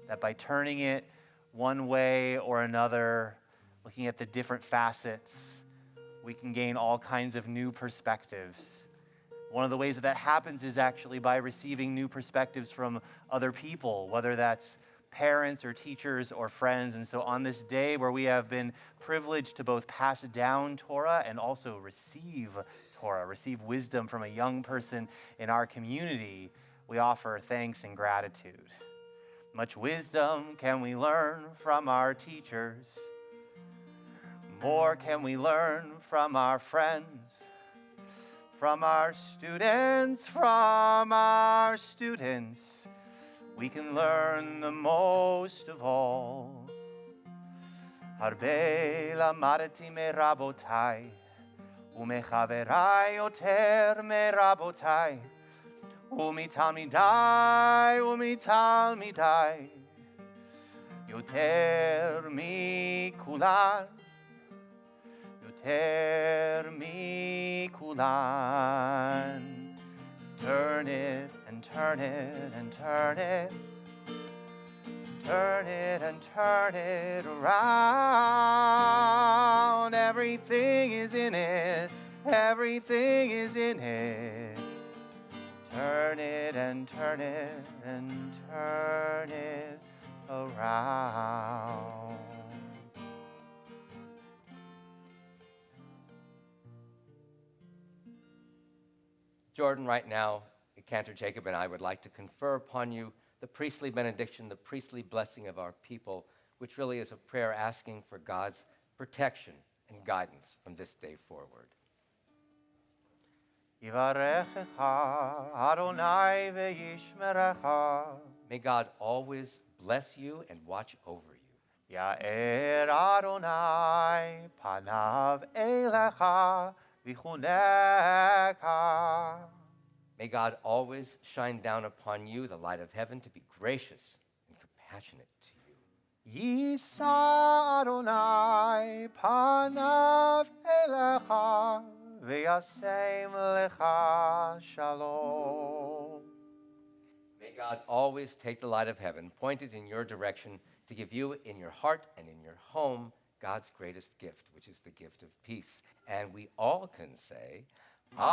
that by turning it one way or another, looking at the different facets, we can gain all kinds of new perspectives. One of the ways that happens is actually by receiving new perspectives from other people, whether that's parents or teachers or friends. And so on this day where we have been privileged to both pass down Torah and also receive Torah, receive wisdom from a young person in our community, we offer thanks and gratitude. Much wisdom can we learn from our teachers. More can we learn from our friends, from our students, we can learn the most of all. הרבה למדתי מרבותיי, ומחבריי יותר מרבותיי, ומתלמידיי ומתלמידיי, יותר מכולן, יותר מכולן. Turn it and turn it and turn it, turn it and turn it around. Everything is in it, everything is in it. Turn it and turn it and turn it around. Jordan, right now, Cantor Jacob and I would like to confer upon you the priestly benediction, the priestly blessing of our people, which really is a prayer asking for God's protection and guidance from this day forward. May God always bless you and watch over you. Ya'er Adonai panav elecha v'chuneka. May God always shine down upon you the light of heaven to be gracious and compassionate to you. Yisa Adonai panav elecha v'yasem lecha shalom. May God always take the light of heaven pointed in your direction to give you in your heart and in your home God's greatest gift, which is the gift of peace. And we all can say, Amen.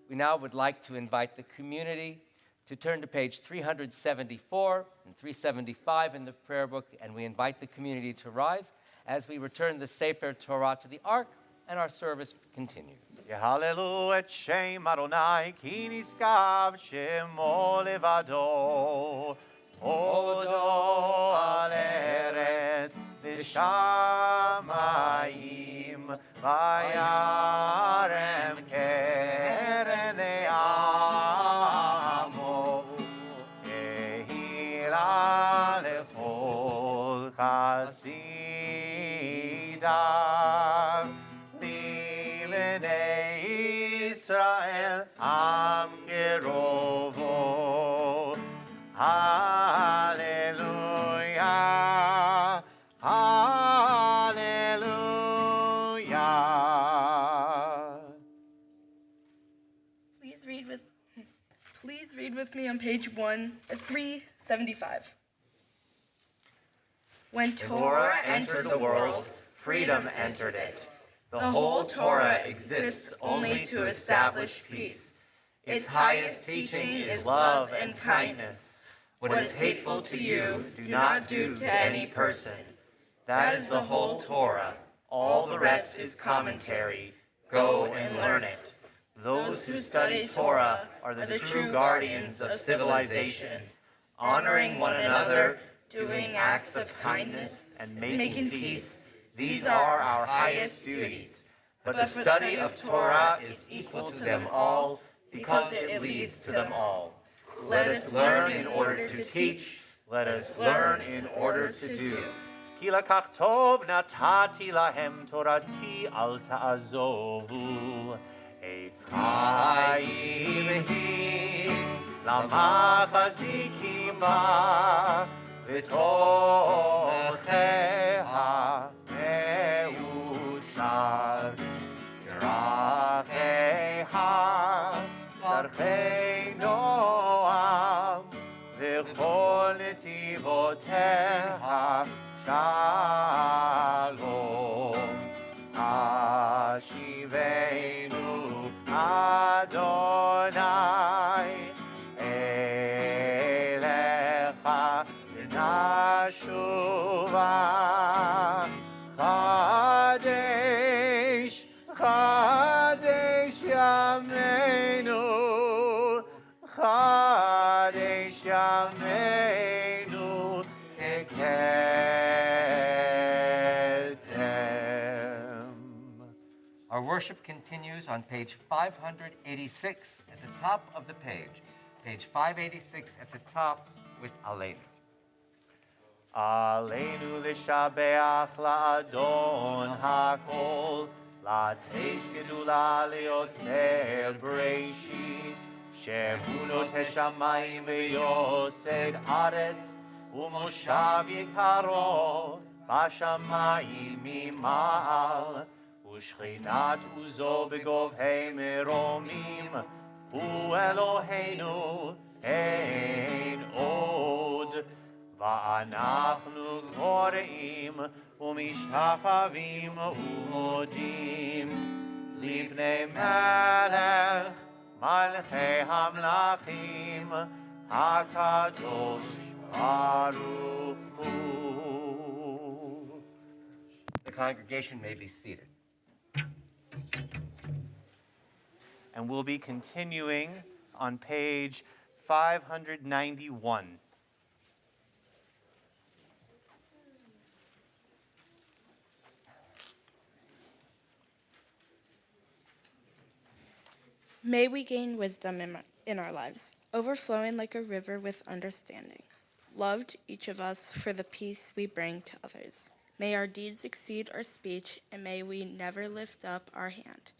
We now would like to invite the community to turn to page 374 and 375 in the prayer book, and we invite the community to rise as we return the Sefer Torah to the Ark, and our service continues. Yehalelu et Shem Adonai ki niskav shemo levado. Odo al eretz v'shamayim vayarem keren amo tehila lechol chasidav libnei Israel am kerovo. Hallelujah, hallelujah. Please read with me on page 375. When Torah entered the world, freedom entered it. The whole Torah exists only to establish peace. Its highest teaching is love and kindness. What is hateful to you, do not do to any person. That is the whole Torah. All the rest is commentary. Go and learn it. Those who study Torah are the true guardians of civilization, honoring one another, doing acts of kindness, and making peace. These are our highest duties. But the study of Torah is equal to them all because it leads to them all. Let us learn in order to teach. Let us learn in order to do. Ki lakach tov natati lahem torati al ta'azovu. Eitz chayim hi lamachazikim ba v'tocheha meushar deracheha darchei noam v'chol netivoteha shalom. Ashivenu Adonai elecha v'nashuva. Chadesh, Chadesh Yameinu, Chadesh Yameinu kekedem. Our worship continues on page 586 at the top of the page. Page 586 at the top with Aleinu. Aleinu l'shabeach la'adon hakol, la'teis gedula liotzer breishit, shehu noteh shamayim v'yosed aretz, u'moshav yikaro b'shamayim mima'al, u'shchinat uzo b'govhei meromim, hu Eloheinu ein od. ואנחנו קוראים ומשתחווים ומודים לפני מלך מלכי המלכים הקדוש ברוך הוא. The congregation may be seated. And we'll be continuing on page 591. May we gain wisdom in our lives, overflowing like a river with understanding. Loved, each of us, for the peace we bring to others. May our deeds exceed our speech, and may we never lift up our hand,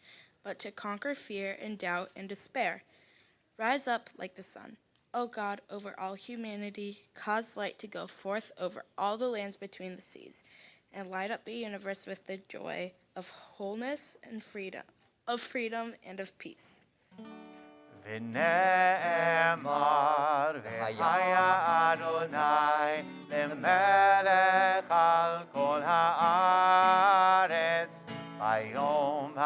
but to conquer fear and doubt and despair. Rise up like the sun, O God, over all humanity, cause light to go forth over all the lands between the seas, and light up the universe with the joy of wholeness and freedom and of peace. ונאמר והיה אדוני למלך על כל הארץ ביום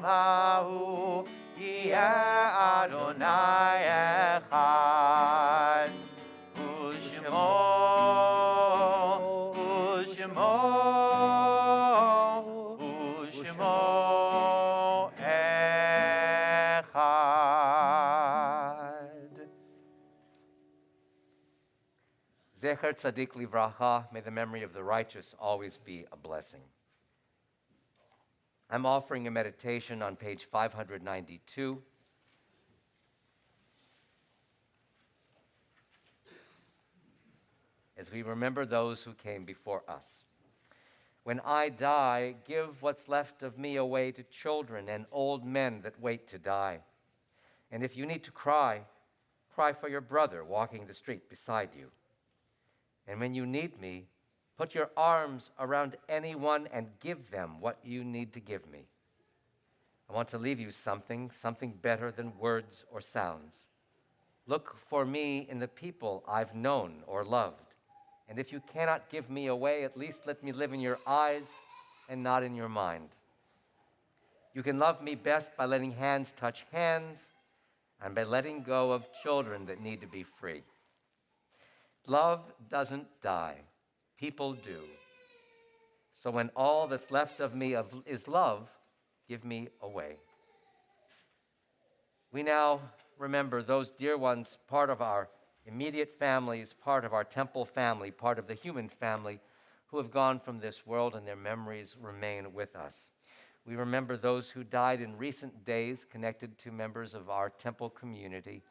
ההוא יהיה אדוני אחד ושמו Zecher Tzadik Livracha, may the memory of the righteous always be a blessing. I'm offering a meditation on page 592. As we remember those who came before us. When I die, give what's left of me away to children and old men that wait to die. And if you need to cry, cry for your brother walking the street beside you. And when you need me, put your arms around anyone and give them what you need to give me. I want to leave you something better than words or sounds. Look for me in the people I've known or loved. And if you cannot give me away, at least let me live in your eyes and not in your mind. You can love me best by letting hands touch hands and by letting go of children that need to be free. Love doesn't die. People do. So when all that's left of me is love, give me away. We now remember those dear ones, part of our immediate families, part of our temple family, part of the human family, who have gone from this world and their memories remain with us. We remember those who died in recent days connected to members of our temple community.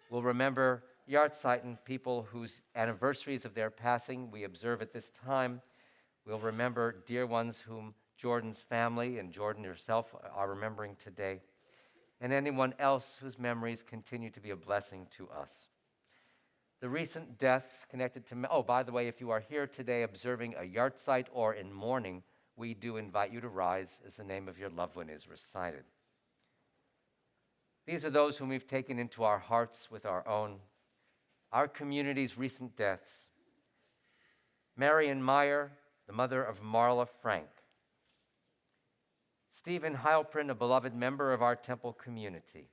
We'll remember Yartzeiten, people whose anniversaries of their passing we observe at this time. We'll remember dear ones whom Jordan's family and Jordan herself are remembering today, and anyone else whose memories continue to be a blessing to us. The recent deaths connected to, by the way, if you are here today observing a Yartzeit or in mourning, we do invite you to rise as the name of your loved one is recited. These are those whom we've taken into our hearts with our own. Our community's recent deaths. Marion Meyer, the mother of Marla Frank. Stephen Heilprin, a beloved member of our temple community.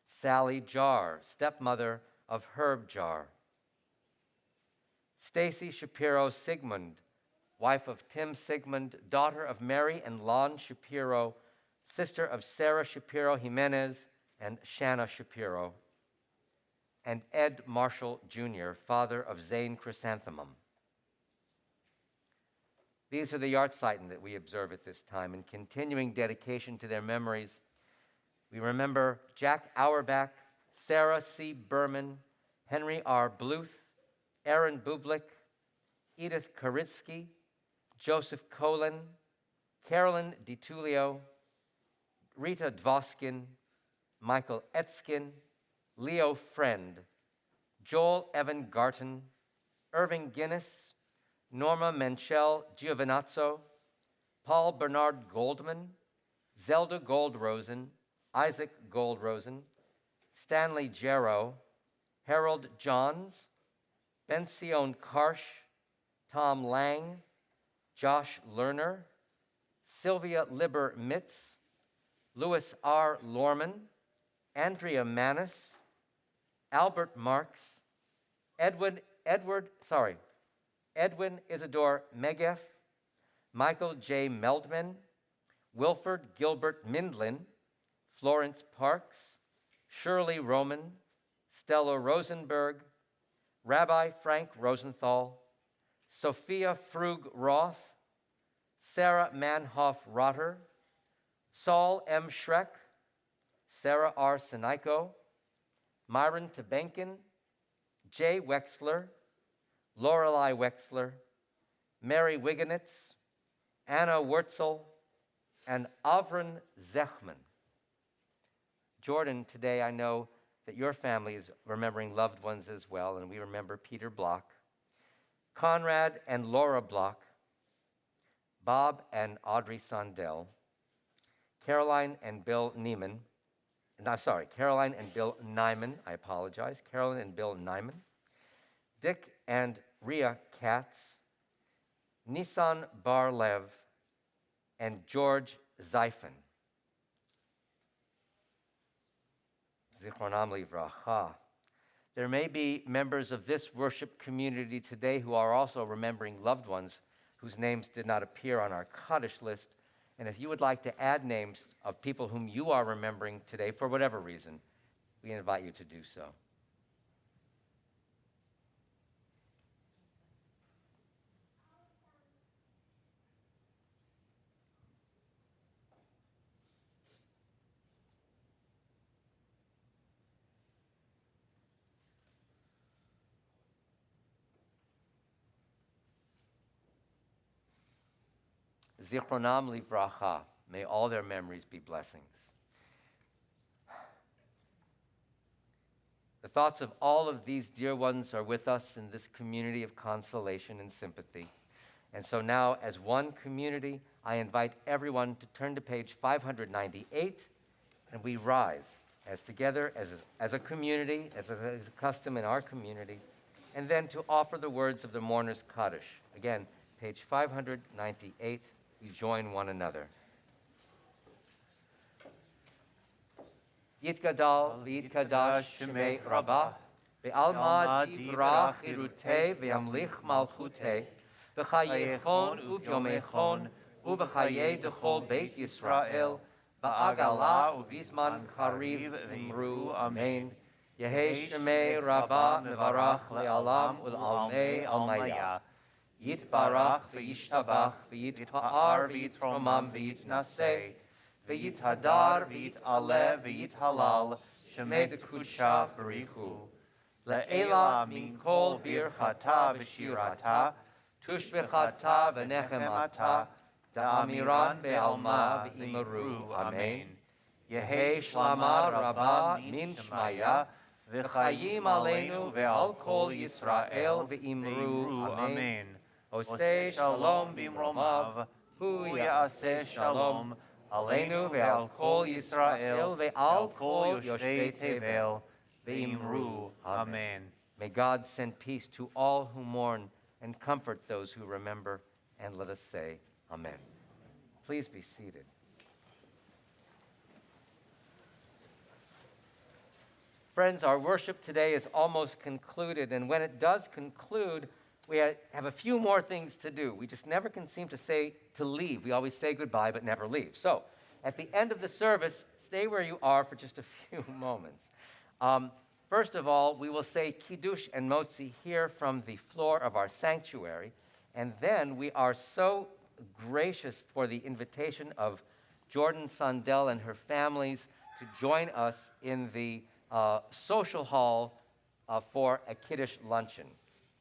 Sally Jar, stepmother of Herb Jar. Stacy Shapiro Sigmund, wife of Tim Sigmund, daughter of Mary and Lon Shapiro, sister of Sarah Shapiro Jimenez and Shanna Shapiro. And Ed Marshall Jr., father of Zane Chrysanthemum. These are the Yartzeiten that we observe at this time. In continuing dedication to their memories, we remember Jack Auerbach, Sarah C. Berman, Henry R. Bluth, Aaron Bublik, Edith Karitsky, Joseph Colin, Carolyn DiTullio, Rita Dvoskin, Michael Etzkin, Leo Friend, Joel Evan Garton, Irving Guinness, Norma Menchel Giovinazzo, Paul Bernard Goldman, Zelda Goldrosen, Isaac Goldrosen, Stanley Jarrow, Harold Johns, Bension Karsh, Tom Lang, Josh Lerner, Sylvia Libber Mitz, Louis R. Lorman, Andrea Manis, Albert Marks, Edwin Isidore Megeff, Michael J. Meldman, Wilford Gilbert Mindlin, Florence Parks, Shirley Roman, Stella Rosenberg, Rabbi Frank Rosenthal, Sophia Frug Roth, Sarah Manhoff Rotter, Saul M. Schreck, Sarah R. Seniko, Myron Tebenkin, Jay Wexler, Lorelei Wexler, Mary Wiganitz, Anna Wurtzel, and Avron Zechman. Jordan, today I know that your family is remembering loved ones as well, and we remember Peter Block, Conrad and Laura Block, Bob and Audrey Sondel, Caroline and Bill Neiman, Caroline and Bill Nyman, I apologize, Caroline and Bill Nyman, Dick and Rhea Katz, Nissan Barlev, and George Zyphon. Zichronam livracha. There may be members of this worship community today who are also remembering loved ones whose names did not appear on our Kaddish list. And if you would like to add names of people whom you are remembering today for whatever reason, we invite you to do so. Zichronam livracha. May all their memories be blessings. The thoughts of all of these dear ones are with us in this community of consolation and sympathy. And so now, as one community, I invite everyone to turn to page 598, and we rise as together, as a community, as a custom in our community, and then to offer the words of the Mourner's Kaddish. Again, page 598. We join one another. Yitgadal v'yitkadash shemei Rabbah, ve'alma divrach irutei ve'amlich malchutei, v'chayechon uvyomechon, uv'chayei dechol Beit Yisrael, v'agala uvizman kariv v'imru amen. Yehei shemei Rabbah mevarach le'alam ul'almei almaya. Yitbarach v'yishtabach v'yitpa'ar v'yitromam v'yitnaseh v'yithadar v'yitaleh v'yithalal shemei d'kudsha b'richu le'ela min kol birchata v'shirata tushvechata v'nechemata da'amiran be'alma v'imaru amen. Yehei shlama rabba min shmaya v'chayim aleinu ve'al kol Yisrael v'imru amen. Oseh shalom bimromav, hu ya'aseh shalom, aleinu ve'al kol Yisrael ve'al kol yoshvei tevel, ve'imru. Amen. May God send peace to all who mourn and comfort those who remember, and let us say amen. Please be seated. Friends, our worship today is almost concluded, and when it does conclude, we have a few more things to do. We just never can seem to leave. We always say goodbye, but never leave. So, at the end of the service, stay where you are for just a few moments. First of all, we will say Kiddush and Motzi here from the floor of our sanctuary, and then we are so gracious for the invitation of Jordan Sondel and her families to join us in the social hall for a Kaddish luncheon.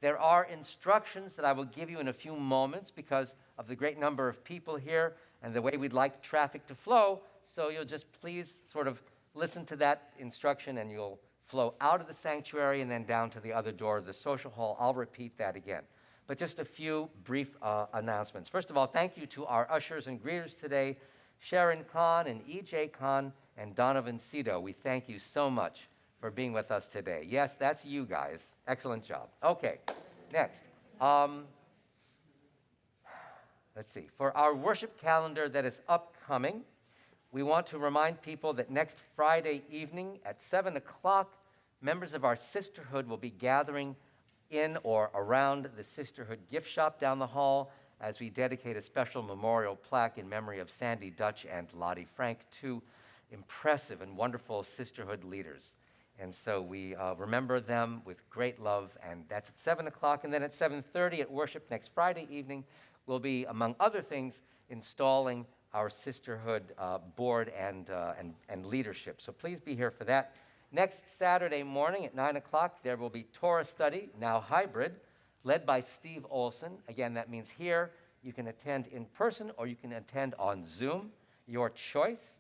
There are instructions that I will give you in a few moments because of the great number of people here and the way we'd like traffic to flow, so you'll just please sort of listen to that instruction and you'll flow out of the sanctuary and then down to the other door of the social hall. I'll repeat that again. But just a few brief announcements. First of all, thank you to our ushers and greeters today, Sharon Kahn and E.J. Kahn and Donovan Cito. We thank you so much for being with us today. Yes, that's you guys. Excellent job. Okay, next. Let's see. For our worship calendar that is upcoming, we want to remind people that next Friday evening at 7 o'clock, members of our sisterhood will be gathering in or around the sisterhood gift shop down the hall as we dedicate a special memorial plaque in memory of Sandy Dutch and Lottie Frank, two impressive and wonderful sisterhood leaders. And so we remember them with great love, and that's at 7 o'clock. And then at 7:30 at worship next Friday evening, we'll be, among other things, installing our sisterhood board and leadership. So please be here for that. Next Saturday morning at 9 o'clock, there will be Torah study, now hybrid, led by Steve Olson. Again, that means here you can attend in person or you can attend on Zoom, your choice.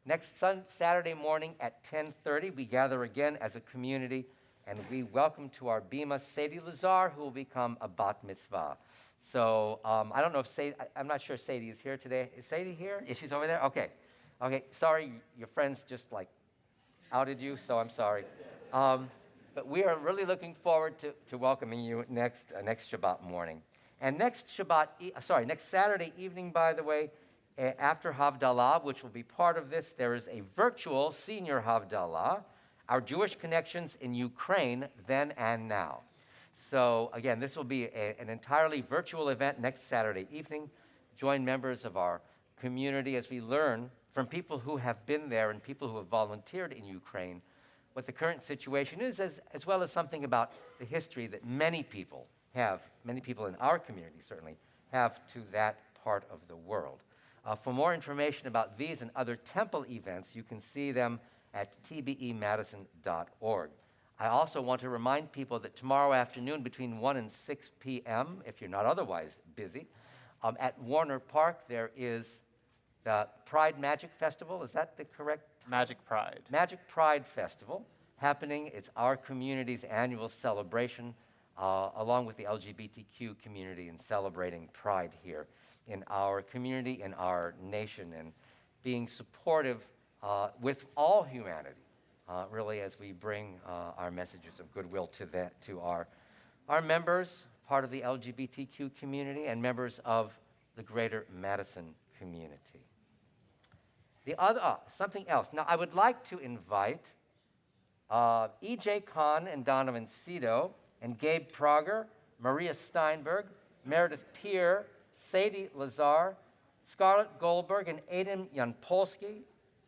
Next Saturday morning at 10:30, we gather again as a community, and we welcome to our bima Sadie Lazar, who will become a bat mitzvah. So I don't know if Sadie, I'm not sure Sadie is here today. Is Sadie here? Is she's over there? Okay. Okay, sorry, your friends just like outed you, so I'm sorry. But we are really looking forward to welcoming you next Shabbat morning. And next Saturday evening, by the way, after Havdalah, which will be part of this, there is a virtual senior Havdalah, our Jewish connections in Ukraine, then and now. So again, this will be an entirely virtual event next Saturday evening. Join members of our community as we learn from people who have been there and people who have volunteered in Ukraine what the current situation is, as well as something about the history that many people in our community certainly have to that part of the world. For more information about these and other temple events, you can see them at tbemadison.org. I also want to remind people that tomorrow afternoon between 1 and 6 p.m., if you're not otherwise busy, at Mourner Park there is the Pride Magic Festival. Is that the correct? Magic Pride. Magic Pride Festival happening. It's our community's annual celebration, along with the LGBTQ community, in celebrating Pride here in our community, in our nation, and being supportive with all humanity, really, as we bring our messages of goodwill to our members, part of the LGBTQ community, and members of the greater Madison community. The other, something else. Now, I would like to invite E.J. Kahn and Donovan Cito and Gabe Prager, Maria Steinberg, Meredith Peer, Sadie Lazar, Scarlett Goldberg, and Adam Janpolsky.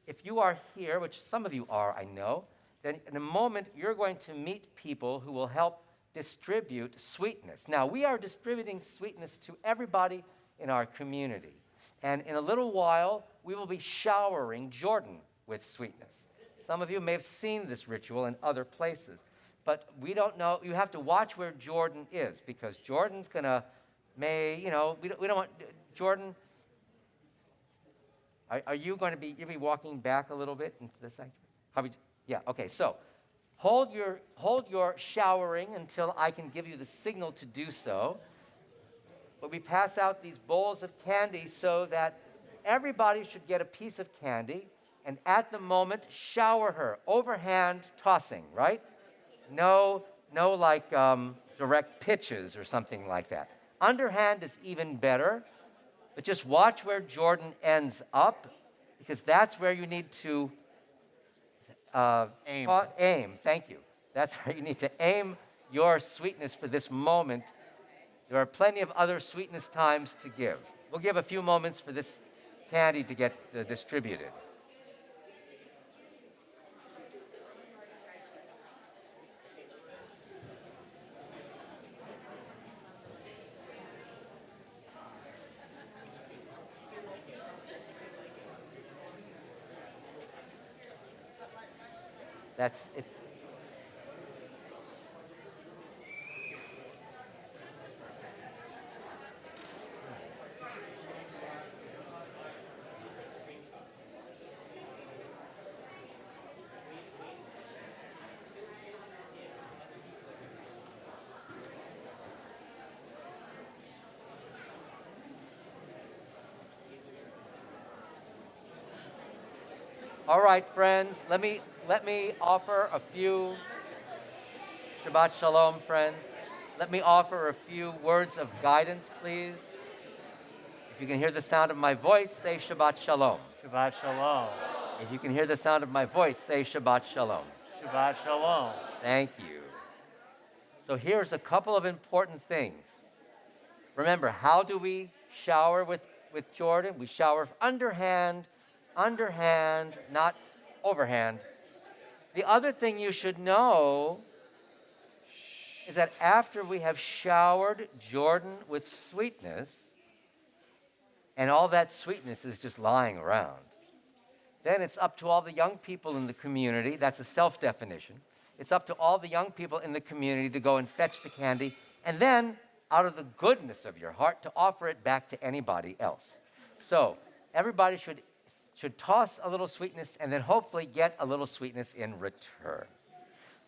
If you are here, which some of you are, I know, then in a moment you're going to meet people who will help distribute sweetness. Now, we are distributing sweetness to everybody in our community. And in a little while, we will be showering Jordan with sweetness. Some of you may have seen this ritual in other places, but we don't know. You have to watch where Jordan is, because Jordan's going to, we don't want, Jordan, are you going to be, you'll be walking back a little bit into the sanctuary? Yeah, okay, so hold your showering until I can give you the signal to do so. But we pass out these bowls of candy so that everybody should get a piece of candy, and at the moment, shower her, overhand tossing, right? No like direct pitches or something like that. Underhand is even better, but just watch where Jordan ends up, because that's where you need to aim. Thank you. That's where you need to aim your sweetness for this moment. There are plenty of other sweetness times to give. We'll give a few moments for this candy to get distributed. That's it. All right, friends, let me offer a few, Shabbat Shalom, friends. Let me offer a few words of guidance, please. If you can hear the sound of my voice, say Shabbat Shalom. Shabbat Shalom. If you can hear the sound of my voice, say Shabbat Shalom. Shabbat Shalom. Thank you. So here's a couple of important things. Remember, how do we shower with Jordan? We shower underhand, not overhand. The other thing you should know is that after we have showered Jordan with sweetness, and all that sweetness is just lying around, then it's up to all the young people in the community. That's a self-definition. It's up to all the young people in the community to go and fetch the candy, and then, out of the goodness of your heart, to offer it back to anybody else. So everybody should toss a little sweetness and then hopefully get a little sweetness in return.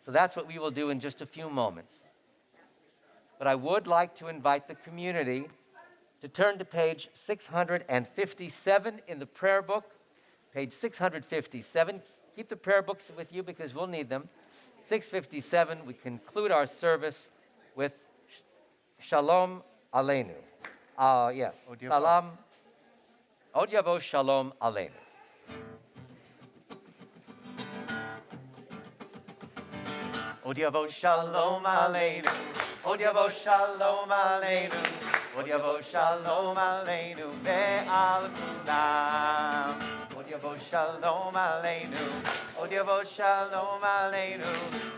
So that's what we will do in just a few moments. But I would like to invite the community to turn to page 657 in the prayer book. Page 657. Keep the prayer books with you because we'll need them. 657, we conclude our service with Shalom Aleinu. Yes. Salam. Od Yavo Shalom Aleinu. Od Yavo Shalom Aleinu. Od Yavo Shalom Aleinu. Od Yavo Shalom Aleinu ve'al kulam. Od Yavo Shalom Aleinu. Od Yavo Shalom Aleinu.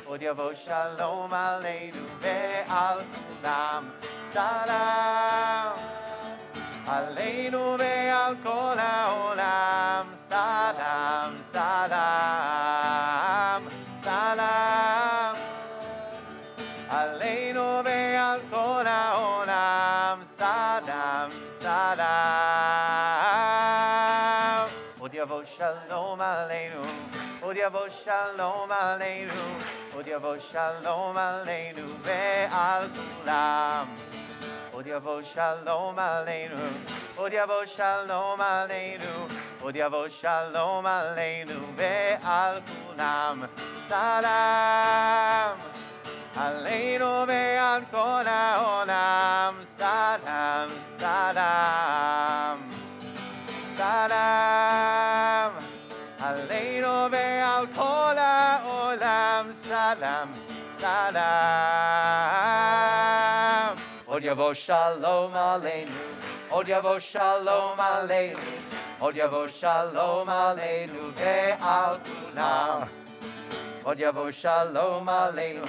Od Yavo Shalom Aleinu ve'al kulam. Salam Aleinu ve'al kol ha'olam. Salam, salam, salam Aleinu ve'al kol ha'olam. Salam, salam. Od Yavo Shalom Aleinu. Od Yavo Shalom Aleinu. Od Yavo Shalom Aleinu ve'al kulam. Od Yavo Shalom Aleinu. Od Yavo Shalom Aleinu. Od Yavo Shalom Aleinu ve'al kulam. Salam Aleinu ve'al kol ha'olam. Salam, salam, salam Aleinu ve'al kol ha'olam. Salam, salam. Od Yavo Shalom Aleinu. Od Yavo Shalom Aleinu. Od Yavo Shalom Aleinu ve'al kulam. Od Yavo Shalom Aleinu.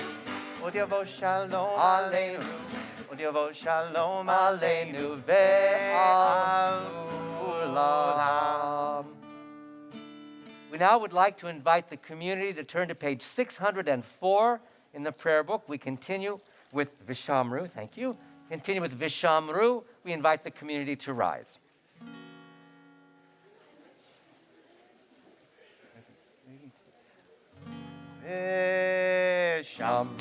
Od Yavo Shalom Aleinu. Od Yavo Shalom Aleinu ve'al kulam. We now would like to invite the community to turn to page 604 in the prayer book. We continue with Vishamru. Thank you. Continue with Vishamru. We invite the community to rise. Vishamru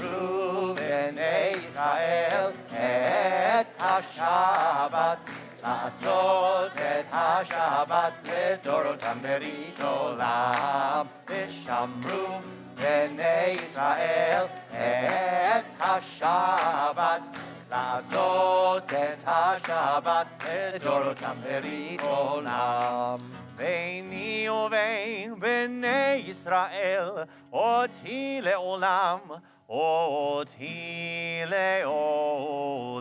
b'nei Israel et ha-Shabbat, la'asot et ha-Shabbat לדורותם ברית עולם. Vishamru b'nei Israel et ha-Shabbat, לעשות את השבת לדורותם ברית עולם. ביני ובין בני ישראל אותי לעולם, אותי לעולם.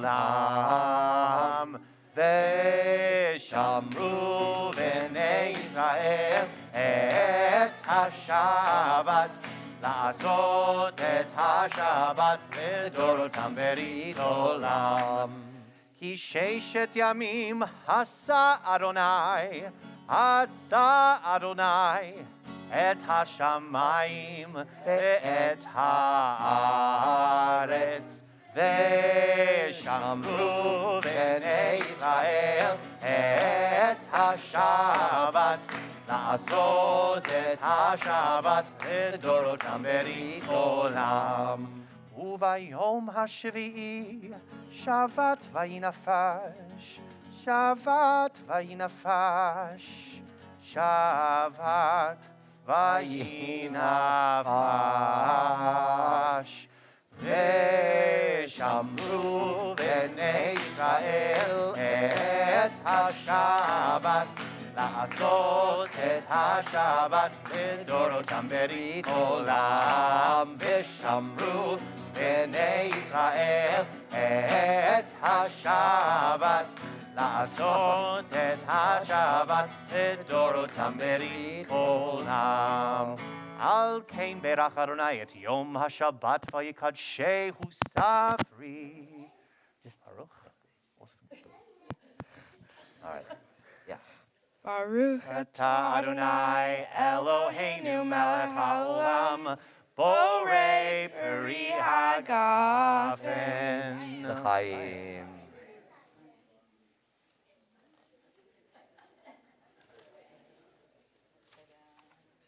ושמרו בני ישראל את השבת, לעשות את השבת לדורותם ברית עולם. כי ששת ימים עשה אדוני, עשה אדוני את השמיים ואת הארץ. ושמרו בני ישראל את השבת, לעשות את השבת לדורותם ברית עולם. וביום השביעי שבת וינפש, שבת וינפש, שבת וינפש. ושמרו בני ישראל את השבת, לעשות את השבת לדורותם ברית עולם. ושמרו בני ישראל את השבת, לעשות את השבת לדורותם ברית עולם. על כן ברך אדוני את יום השבת ויקדשהו ספרי. Just Baruch. All right. Yeah. Baruch atah Adonai Eloheinu melech haolam, borei peri hagafen. L'chaim.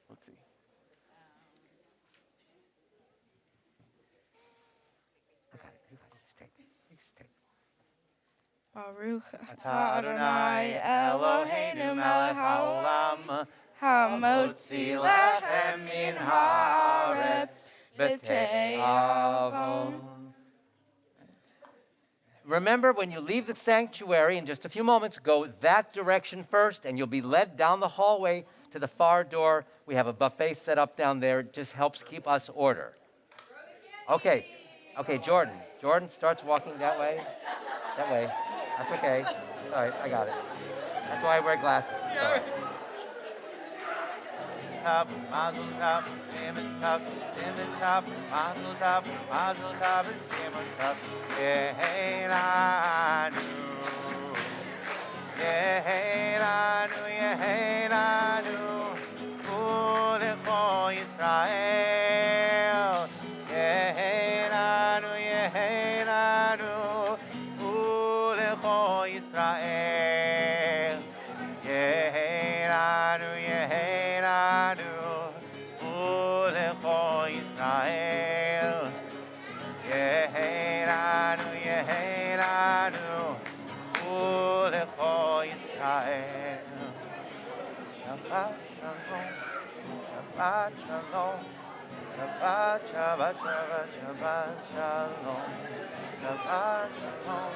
Let's see. Baruch atah Adonai Eloheinu melech haolam, hamotzi lechem min haaretz b'te'avon. Remember, when you leave the sanctuary in just a few moments, go that direction first, and you'll be led down the hallway to the far door. We have a buffet set up down there. It just helps keep us order. Okay, Jordan. Jordan starts walking that way. That way. That's okay. All right, I got it. That's why I wear glasses. Sorry. Mazel tov, Simon tov, Simon tov, Mazel tov, Mazel tov, Simon tov. Yehelanu, Yehelanu, Yehelanu, Ulecho Yisrael. Yehelanu, Yehelanu, Ulecho Yisrael. Yehelanu, Yehelanu, Ulecho Yisrael. Yehelanu, Yehelanu, Ulecho Yisrael. Shabbat Shalom, Shabbat Shalom, Shabbat, Shabbat, Shabbat, Shabbat Shalom, Shabbat Shalom.